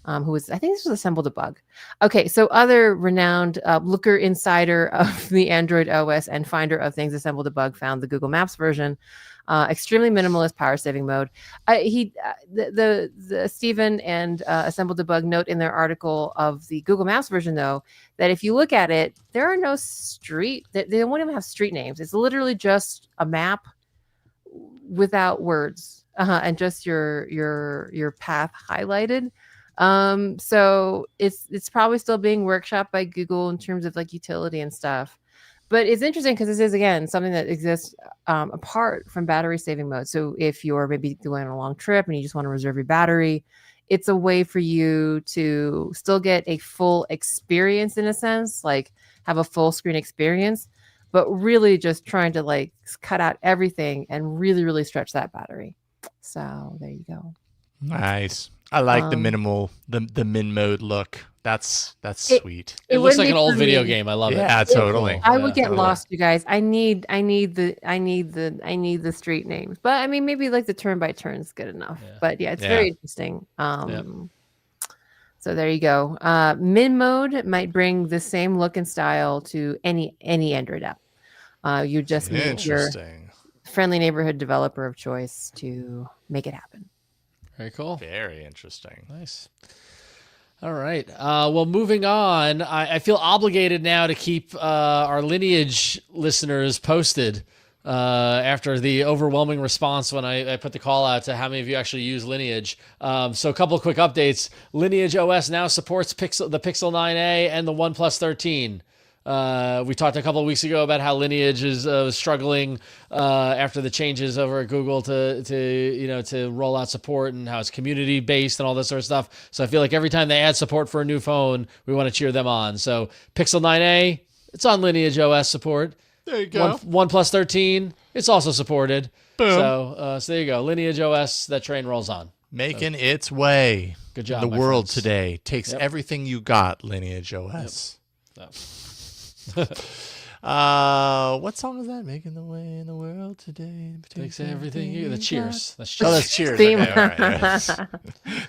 I think this was Assemble Debug. Okay, so other renowned looker insider of the Android OS and finder of things, Assemble Debug, found the Google Maps version extremely minimalist power saving mode. The Stephen and Assemble Debug note in their article of the Google Maps version, though, that if you look at it, there are no they won't even have street names. It's literally just a map without words and just your path highlighted. So it's probably still being workshopped by Google in terms of like utility and stuff. But it's interesting because this is, again, something that exists apart from battery saving mode. So if you're maybe going on a long trip and you just want to reserve your battery, it's a way for you to still get a full experience, in a sense, like have a full screen experience, but really just trying to like cut out everything and really, really stretch that battery. So there you go. Nice. I like the min mode look. That's sweet. It looks like an old video game. I love it. Yeah, totally. I would get lost, you guys. I need the street names. But I mean, maybe like the turn by turn is good enough. Yeah. But yeah, it's very interesting. So there you go. Min mode might bring the same look and style to any Android app. You just need your friendly neighborhood developer of choice to make it happen. Very cool. Very interesting. Nice. All right. Well, moving on, I feel obligated now to keep our Lineage listeners posted after the overwhelming response when I put the call out to how many of you actually use Lineage. So a couple of quick updates. Lineage OS now supports the Pixel 9a and the OnePlus 13. We talked a couple of weeks ago about how Lineage is struggling after the changes over at Google to roll out support, and how it's community based and all this sort of stuff. So I feel like every time they add support for a new phone, we want to cheer them on. So Pixel 9a, it's on Lineage OS support. There you go. OnePlus 13, it's also supported. Boom. So there you go. Lineage OS, that train rolls on. Making its way. Good job. The world today takes everything you got, Lineage OS. Yep. What song is that? Making the way in the world today takes everything you got. Cheers. That's Cheers. Oh, that's Cheers. Okay, all right.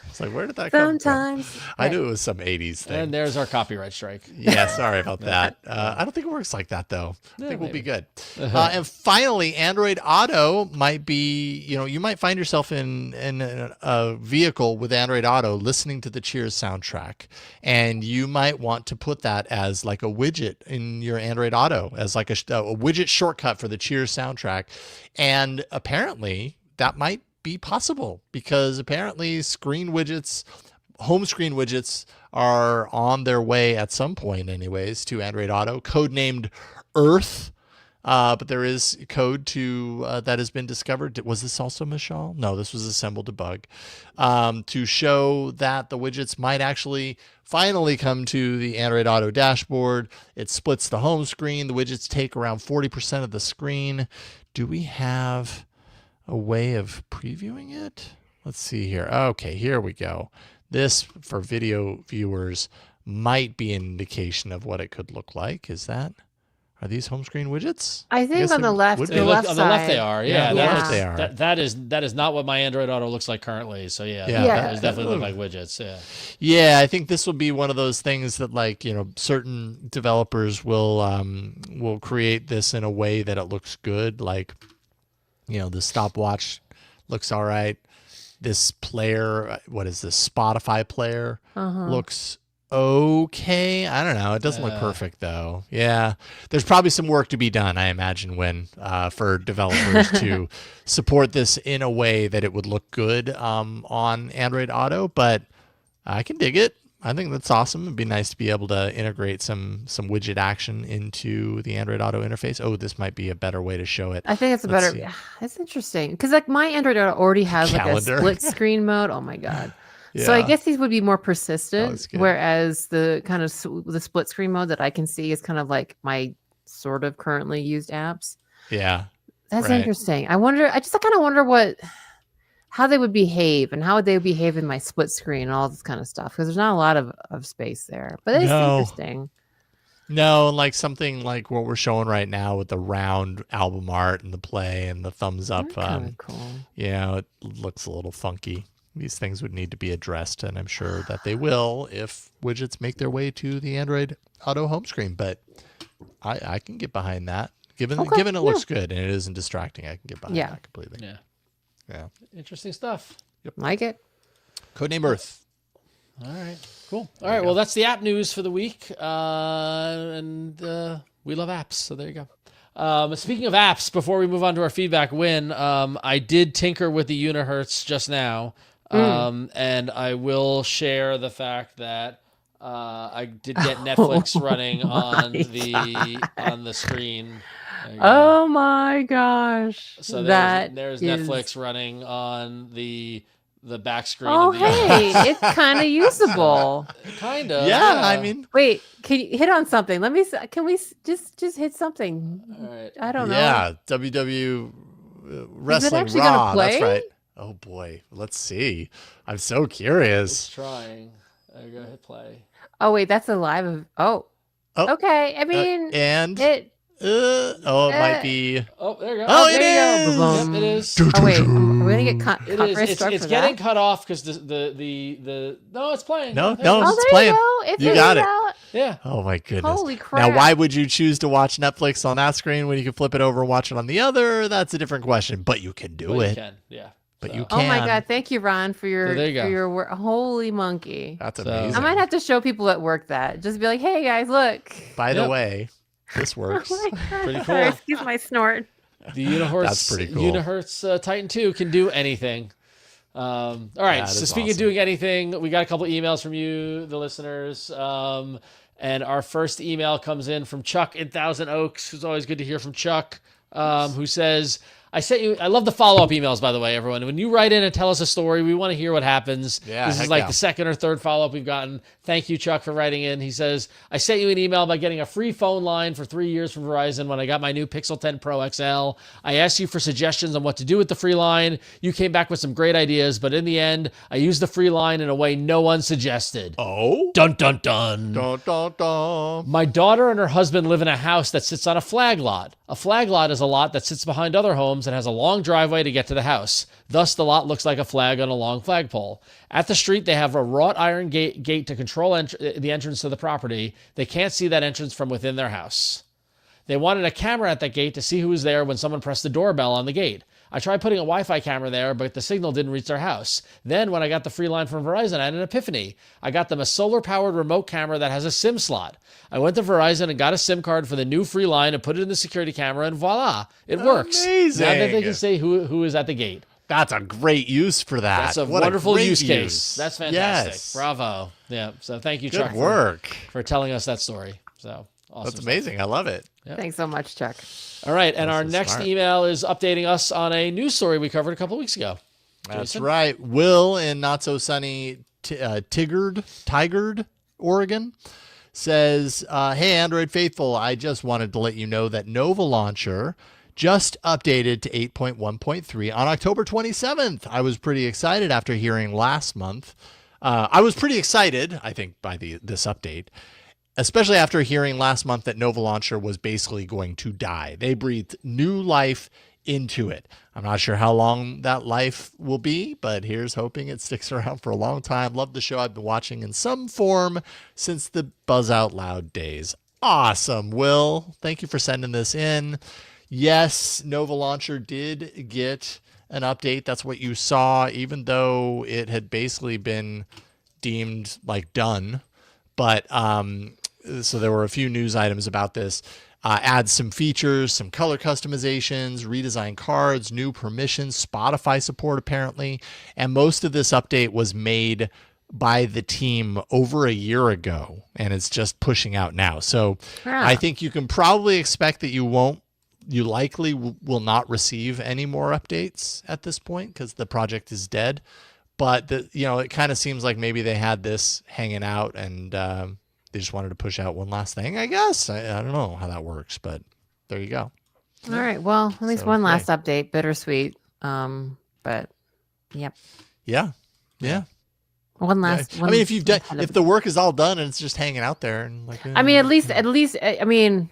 It's like, where did that come from? I knew it was some 80s thing. And there's our copyright strike. Yeah, sorry about that. I don't think it works like that, though. I think we'll be good. And finally, Android Auto might be, you might find yourself in a vehicle with Android Auto listening to the Cheers soundtrack. And you might want to put that as like a widget in your Android Auto, as like a widget shortcut for the Cheers soundtrack. And apparently that might be possible, because apparently screen widgets home screen widgets are on their way at some point anyways to Android Auto, codenamed Earth. But there is code that has been discovered. Was this also Michelle? No, this was assembled debug to show that the widgets might actually finally come to the Android Auto dashboard. It splits the home screen. The widgets take around 40% of the screen. Do we have a way of previewing it? Let's see here. Okay, here we go. This, for video viewers, might be an indication of what it could look like. Are these home screen widgets? I think on the left, would the be. left on side. the left they are. Yeah, they are. That is not what my Android Auto looks like currently. So yeah, Yeah. those definitely look like widgets. Yeah. Yeah, I think this will be one of those things that, like, certain developers will create this in a way that it looks good. Like, the stopwatch looks all right. This player, what is this, Spotify player, looks okay. I don't know. It doesn't look perfect, though. Yeah. There's probably some work to be done, I imagine, for developers to support this in a way that it would look good on Android Auto, but I can dig it. I think that's awesome. It'd be nice to be able to integrate some widget action into the Android Auto interface. Oh, this might be a better way to show it. I think it's Let's better. see. That's interesting because like my Android Auto already has like a Calendar. split screen mode. Oh my god. So I Yeah. guess these would be more That persistent, was good. whereas the kind of the split screen mode that I can see is kind of like my sort of currently used apps. Yeah. That's Right. interesting. I kind of wonder how they would behave and how would they behave in my split screen and all this kind of stuff because there's not a lot of space there. But it's No. interesting. No, like something like what we're showing right now with the round album art and the play and the thumbs up. Kind of cool. It looks a little funky. These things would need to be addressed, and I'm sure that they will if widgets make their way to the Android Auto home screen. But I can get behind that. Given it looks good and it isn't distracting, I can get behind that completely. Yeah. Yeah. Interesting stuff. Like it. Codename Earth. All right. Cool. All right. Well, that's the app news for the week. And we love apps. So there you go. Speaking of apps, before we move on to our feedback, I did tinker with the Unihertz just now. And I will share the fact that I did get Netflix running on the screen. Oh my gosh. So there's is- Netflix running on the back screen. Oh, of the hey, it's kind of usable. kind of. Yeah, I mean, Wait, can you hit on something? Can we just hit something? All right. I don't know. yeah, WW Wrestling actually gonna Raw. That's play? right. Oh boy, let's see. I'm so It's curious. trying. There you go. Hit play. Oh wait, that's a live. Oh. Okay. I mean, And it. it might be. Oh, there you go. Oh, there it you go. is. Yep, it is. Oh wait, are we gonna get It copyright is. struck It's for getting that? cut off because the no, it's playing. No, There no, it is. Oh, it's there playing. you go. It You got figured it. out. Yeah. Oh my goodness. Holy crap. Now, why would you choose to watch Netflix on that screen when you can flip it over and watch it on the other? That's a different question. But you can do Well, it. you can. Yeah. But So- you can. Oh my god! Thank you, Ron, for your there you go. for your work. Holy monkey! That's So- amazing. I might have to show people at work that. Just be like, hey guys, look. By the Yep. way, this works. Oh my God. Pretty Sorry, cool. excuse my snort. The Unihertz, That's pretty cool. Unihertz Titan 2 can do anything. All right. That So is speaking of awesome. doing anything, we got a couple emails from you, the listeners. And our first email comes in from Chuck in Thousand Oaks, who's always good to hear from Chuck, who says, I love the follow-up emails, by the way, everyone. When you write in and tell us a story, we want to hear what happens. Yeah, This is heck like yeah. the second or third follow-up we've gotten. Thank you, Chuck, for writing in. He says, I sent you an email about getting a free phone line for 3 years from Verizon when I got my new Pixel 10 Pro XL. I asked you for suggestions on what to do with the free line. You came back with some great ideas, but in the end, I used the free line in a way no one suggested. Oh. Dun, dun, dun. Dun, dun, dun. My daughter and her husband live in a house that sits on a flag lot. A flag lot is a lot that sits behind other homes and has a long driveway to get to the house. Thus, the lot looks like a flag on a long flagpole. At the street, they have a wrought iron gate to control the entrance to the property. They can't see that entrance from within their house. They wanted a camera at that gate to see who was there when someone pressed the doorbell on the gate. I tried putting a Wi-Fi camera there, but the signal didn't reach their house. Then, when I got the free line from Verizon, I had an epiphany. I got them a solar-powered remote camera that has a SIM slot. I went to Verizon and got a SIM card for the new free line and put it in the security camera, and voila, it works. Amazing. Now that they can say who is at the gate. That's a great use for that. That's a What wonderful great use case. That's fantastic. Yes. Bravo. Yeah. So thank you, Good Chuck, work. for telling us that story. So awesome. That's amazing. I love it. Yep. Thanks so much, Chuck. All right. And our so next smart. email is updating us on a news story we covered a couple of weeks ago. That's Jason? right. Will in not so sunny Tigard, Oregon says, hey, Android faithful, I just wanted to let you know that Nova Launcher just updated to 8.1.3 on October 27th. I was pretty excited after hearing last month. I was pretty excited, I think, by this update, especially after hearing last month that Nova Launcher was basically going to die. They breathed new life into it. I'm not sure how long that life will be, but here's hoping it sticks around for a long time. Love the show. I've been watching in some form since the Buzz Out Loud days. Awesome, Will. Thank you for sending this in. Yes, Nova Launcher did get an update. That's what you saw, even though it had basically been deemed like done. But so there were a few news items about this. Add some features, some color customizations, redesign cards, new permissions, Spotify support apparently. And most of this update was made by the team over a year ago, and it's just pushing out now. So I think you can probably expect that you likely will not receive any more updates at this point because the project is dead. But it kind of seems like maybe they had this hanging out and they just wanted to push out one last thing, I guess. I don't know how that works, but there you go. All right. Well, at least one last update. Bittersweet. But yep. Yeah. One last. I mean, if the work is all done and it's just hanging out there, and like, I mean, at least, I mean,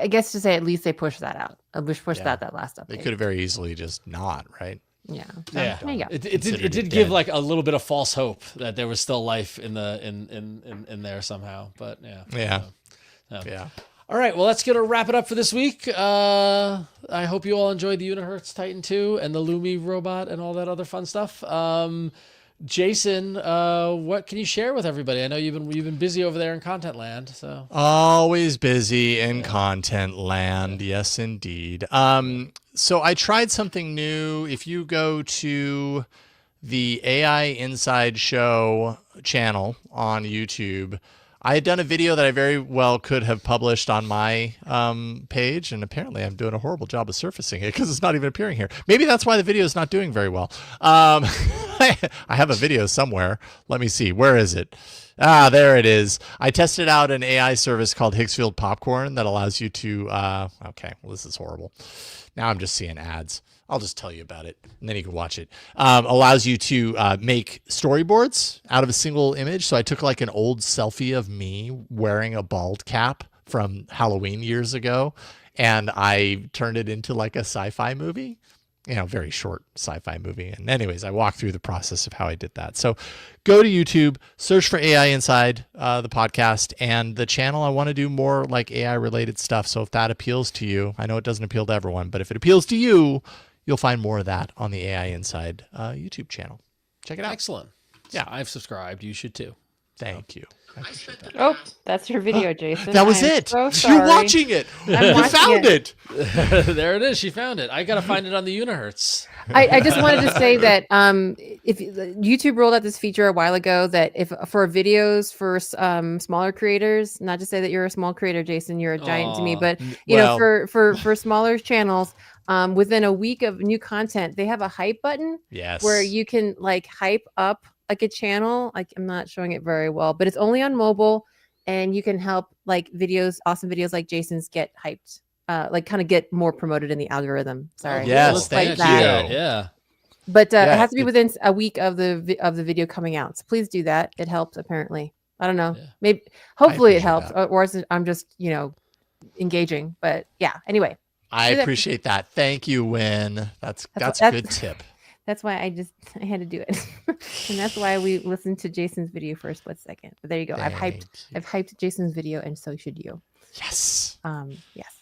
I guess to say at least they pushed that out. I wish pushed that last update. They could have very easily just not, right? Yeah. So, Yeah. there you go. It did give like a little bit of false hope that there was still life in there somehow. But yeah. Yeah. All right. Well, that's gonna wrap it up for this week. I hope you all enjoyed the Unihertz Titan 2 and the LOOI Robot and all that other fun stuff. Jason, what can you share with everybody? I know you've been busy over there in content land. So always busy in content land. Yes, indeed. So I tried something new. If you go to the AI Inside Show channel on YouTube, I had done a video that I very well could have published on my page, and apparently I'm doing a horrible job of surfacing it because it's not even appearing here. Maybe that's why the video is not doing very well. I have a video somewhere. Let me see. Where is it? There it is. I tested out an AI service called Higgsfield Popcorn that allows you to, okay, well, this is horrible. Now I'm just seeing ads. I'll just tell you about it, and then you can watch it. Allows you to make storyboards out of a single image. So I took like an old selfie of me wearing a bald cap from Halloween years ago, and I turned it into like a sci-fi movie. Very short sci-fi movie. And anyways, I walked through the process of how I did that. So go to YouTube, search for AI Inside the podcast and the channel. I want to do more like AI related stuff. So if that appeals to you, I know it doesn't appeal to everyone, but if it appeals to you, you'll find more of that on the AI Inside YouTube channel. Check it out. excellent. Yeah, I've subscribed. You should too. Thank you. I appreciate that. Oh, that's your video, Jason. That was I'm it. so You're sorry. watching it. You found it. There it is. She found it. I got to find it on the Unihertz. I just wanted to say that if YouTube rolled out this feature a while ago that if for videos for smaller creators, not to say that you're a small creator, Jason, you're a giant to me, but you know, for smaller channels, within a week of new content, they have a hype button. Yes. Where you can like hype up like a channel. Like I'm not showing it very well, but it's only on mobile, and you can help like awesome videos like Jason's get hyped. Like kind of get more promoted in the algorithm. Sorry. Yes, thank you. Yeah. But it has to be within a week of the video coming out. So please do that. It helps apparently. I don't know. Yeah. Maybe hopefully it helps, that. or I'm just engaging. But yeah. Anyway, I appreciate that. Thank you, Win. That's a good tip. That's why I had to do it, and that's why we listened to Jason's video for a split second. But there you go. I've hyped Jason's video, and so should you. Yes. Yes.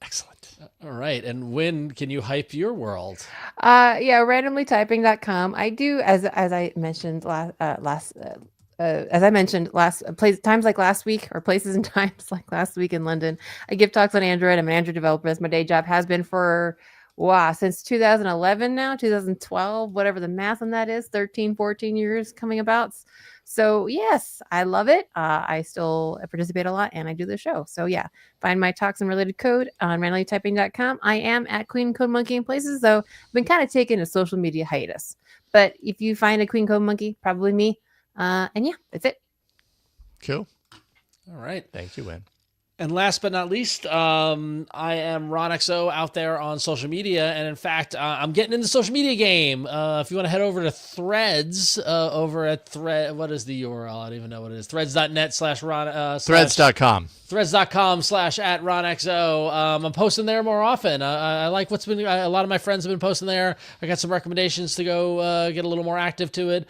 Excellent. All right. And when can you hype your world? Randomlytyping.com. I do as I mentioned times like last week, or places and times like last week in London. I give talks on Android. I'm an Android developer, as my day job has been for wow, since 2011 now, 2012, whatever the math on that is, 13, 14 years coming about. So yes, I love it. I still participate a lot and I do the show. So yeah, find my talks and related code on randomlytyping.com. I am at Queen Code Monkey in places, though I've been kind of taking a social media hiatus. But if you find a Queen Code Monkey, probably me. And yeah, that's it. Cool. All right. Thank you, Win. And last but not least, I am RonXO out there on social media. And in fact, I'm getting in the social media game. If you want to head over to Threads, over at what is the URL? I don't even know what it is. Threads.net/Ron. Threads.com. Threads.com/@RonXO. I'm posting there more often. I like what's been, a lot of my friends have been posting there. I got some recommendations to go get a little more active to it.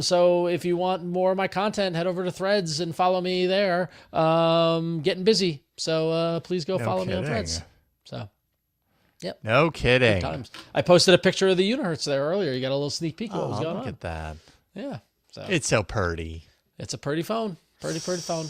So if you want more of my content, head over to Threads and follow me there. Getting busy. So please go follow me on Threads. So, yep. No kidding. Good times. I posted a picture of the Unihertz there earlier. You got a little sneak peek of what was going on. Look at that. Yeah. So It's so purty. it's a pretty phone. Pretty phone.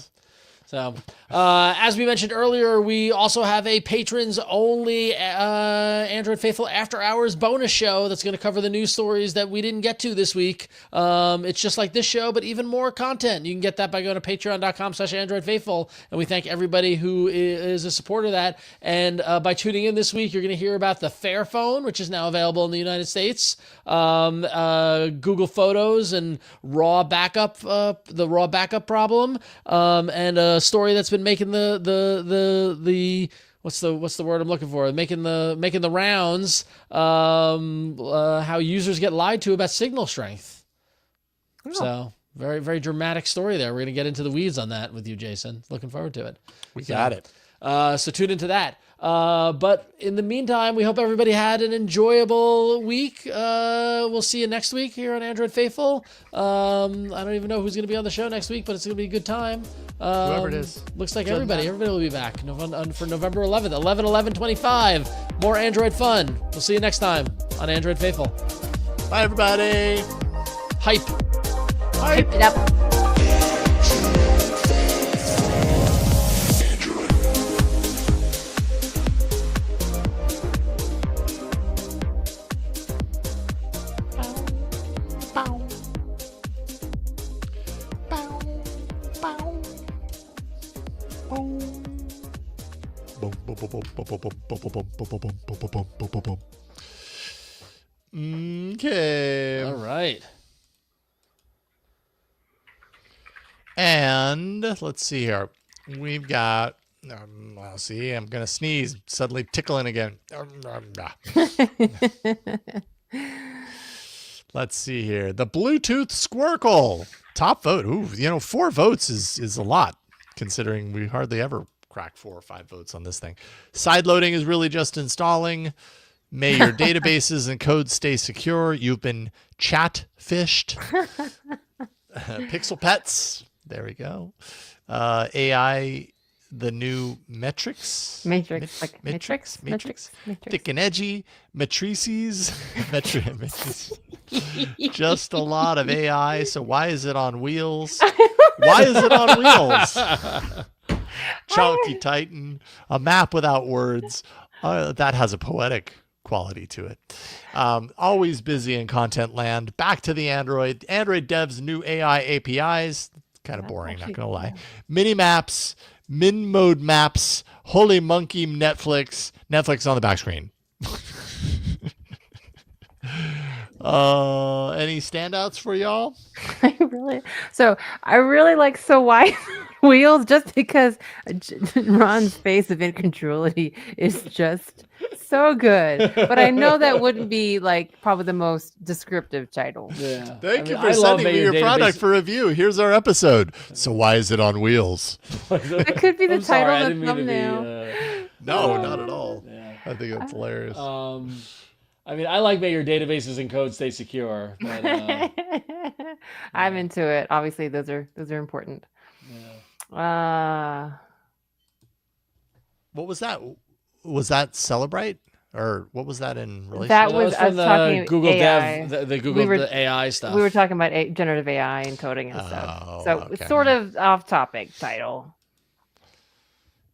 So, as we mentioned earlier, we also have a patrons-only Android Faithful After Hours bonus show that's going to cover the news stories that we didn't get to this week. It's just like this show, but even more content. You can get that by going to patreon.com/AndroidFaithful, and we thank everybody who is a supporter of that. And by tuning in this week, you're going to hear about the Fairphone, which is now available in the United States, Google Photos and raw backup, the raw backup problem, and a story that's been making the what's the word I'm looking for? Making the rounds. How users get lied to about signal strength. Oh. So very, very dramatic story there. We're gonna get into the weeds on that with you, Jason. Looking forward to it. We got it. So tune into that. But in the meantime, we hope everybody had an enjoyable week. We'll see you next week here on Android Faithful. I don't even know who's going to be on the show next week, but it's going to be a good time. Whoever it is. Looks like everybody will be back for November 11th, 11/11/25. More Android fun. We'll see you next time on Android Faithful. Bye, everybody. Hype. Hype it up. Okay. All right. And let's see here. We've got, let's see, I'm going to sneeze, suddenly tickling again. Let's see here. The Bluetooth Squircle. Top vote. Ooh, 4 votes is a lot, considering we hardly ever crack 4 or 5 votes on this thing. Side loading is really just installing. May your databases and codes stay secure. You've been chat fished. Pixel Pets. There we go. AI, the new Matrix. Matrix. Thick and edgy. Matrices. Just a lot of AI. So why is it on wheels? Why is it on wheels? Chunky Titan. A map without words. That has a poetic quality to it. Always busy in content land. Back to the Android. Android devs new AI APIs. Kind of boring, not gonna lie. Mini maps, min mode maps, holy monkey Netflix on the back screen. Any standouts for y'all? I really like why wheels, just because Ron's face of incongruity is just so good. But I know that wouldn't be probably the most descriptive title. Yeah. Thank you for sending me your product for review. Here's our episode. So why is it on wheels? It could be the title of the thumbnail. No, not at all. Yeah. I think that's hilarious. I like May your databases and code stay secure. But, I'm into it. Obviously, those are important. Yeah. What was that? Was that Cellebrite? Or what was that in relation? That was from the Google AI. Dev, the Google the AI stuff. We were talking about generative AI and coding and stuff. So okay. it's sort of off-topic title.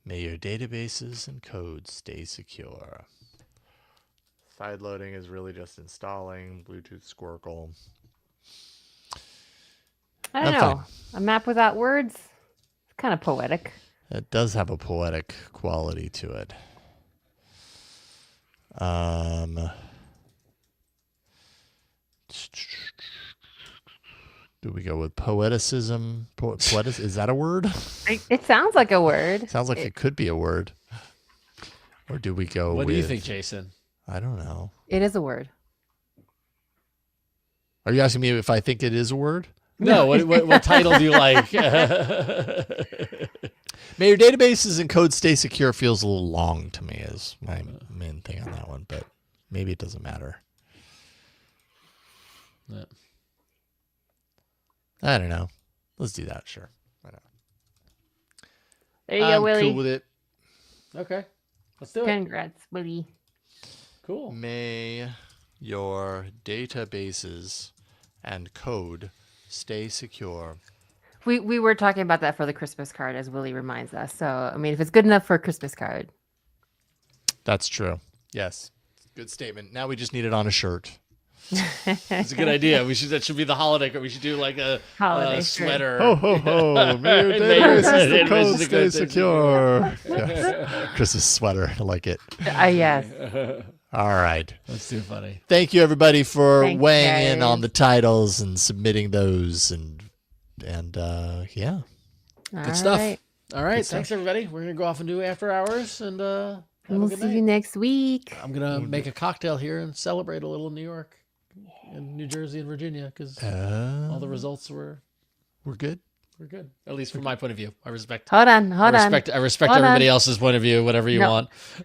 May your databases and codes stay secure. Side loading is really just installing Bluetooth Squircle. I don't I'm know. fine. A map without words? It's kind of poetic. It does have a poetic quality to it. Do we go with poeticism? Is that a word? It sounds like a word. Sounds like it could be a word. Or do we go What with... do you think, Jason? I don't know. It is a word. Are you asking me if I think it is a word? No, what title do you like? May your databases and code stay secure feels a little long to me is my main thing on that one, but maybe it doesn't matter. Yeah. I don't know. Let's do that, sure. Why not? There you I'm go, Willie. cool with it. Okay, let's do it. Congrats, Willie. Cool. May your databases and code stay secure. We were talking about that for the Christmas card, as Willie reminds us. So, I mean, if it's good enough for a Christmas card. That's true. Yes. Good statement. Now we just need it on a shirt. That's a good idea. That should be the holiday. We should do like a Holiday sweater. Ho, ho, ho. May your databases and code stay secure. Yes. Christmas sweater. I like it. Yes. All right. That's too funny. Thank you, everybody, for Thanks, weighing in guys. on the titles and submitting those. And yeah. Good stuff. right. All right. Good stuff. Thanks, everybody. We're going to go off and do after hours and have We'll a good see night. you next week. I'm going to make a cocktail here and celebrate a little in New York and New Jersey and Virginia because all the results were good. good. At least from my point of view. I respect Hold on. I respect Hold everybody on. else's point of view, whatever you No.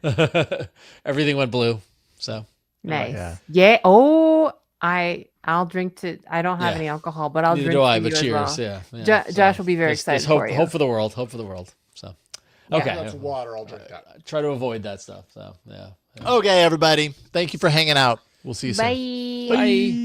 want. Everything went blue. So Nice. Yeah. Yeah. Oh, I'll drink to. I don't have Yeah. any alcohol, but I'll neither drink do I, to but you cheers. as well. Yeah. Josh will be very excited There's hope, for you. hope for the world. Hope for the world. So Yeah. okay. That's water. I'll drink that. Try to avoid that stuff. So yeah. Okay, everybody. Thank you for hanging out. We'll see you soon. Bye. Bye.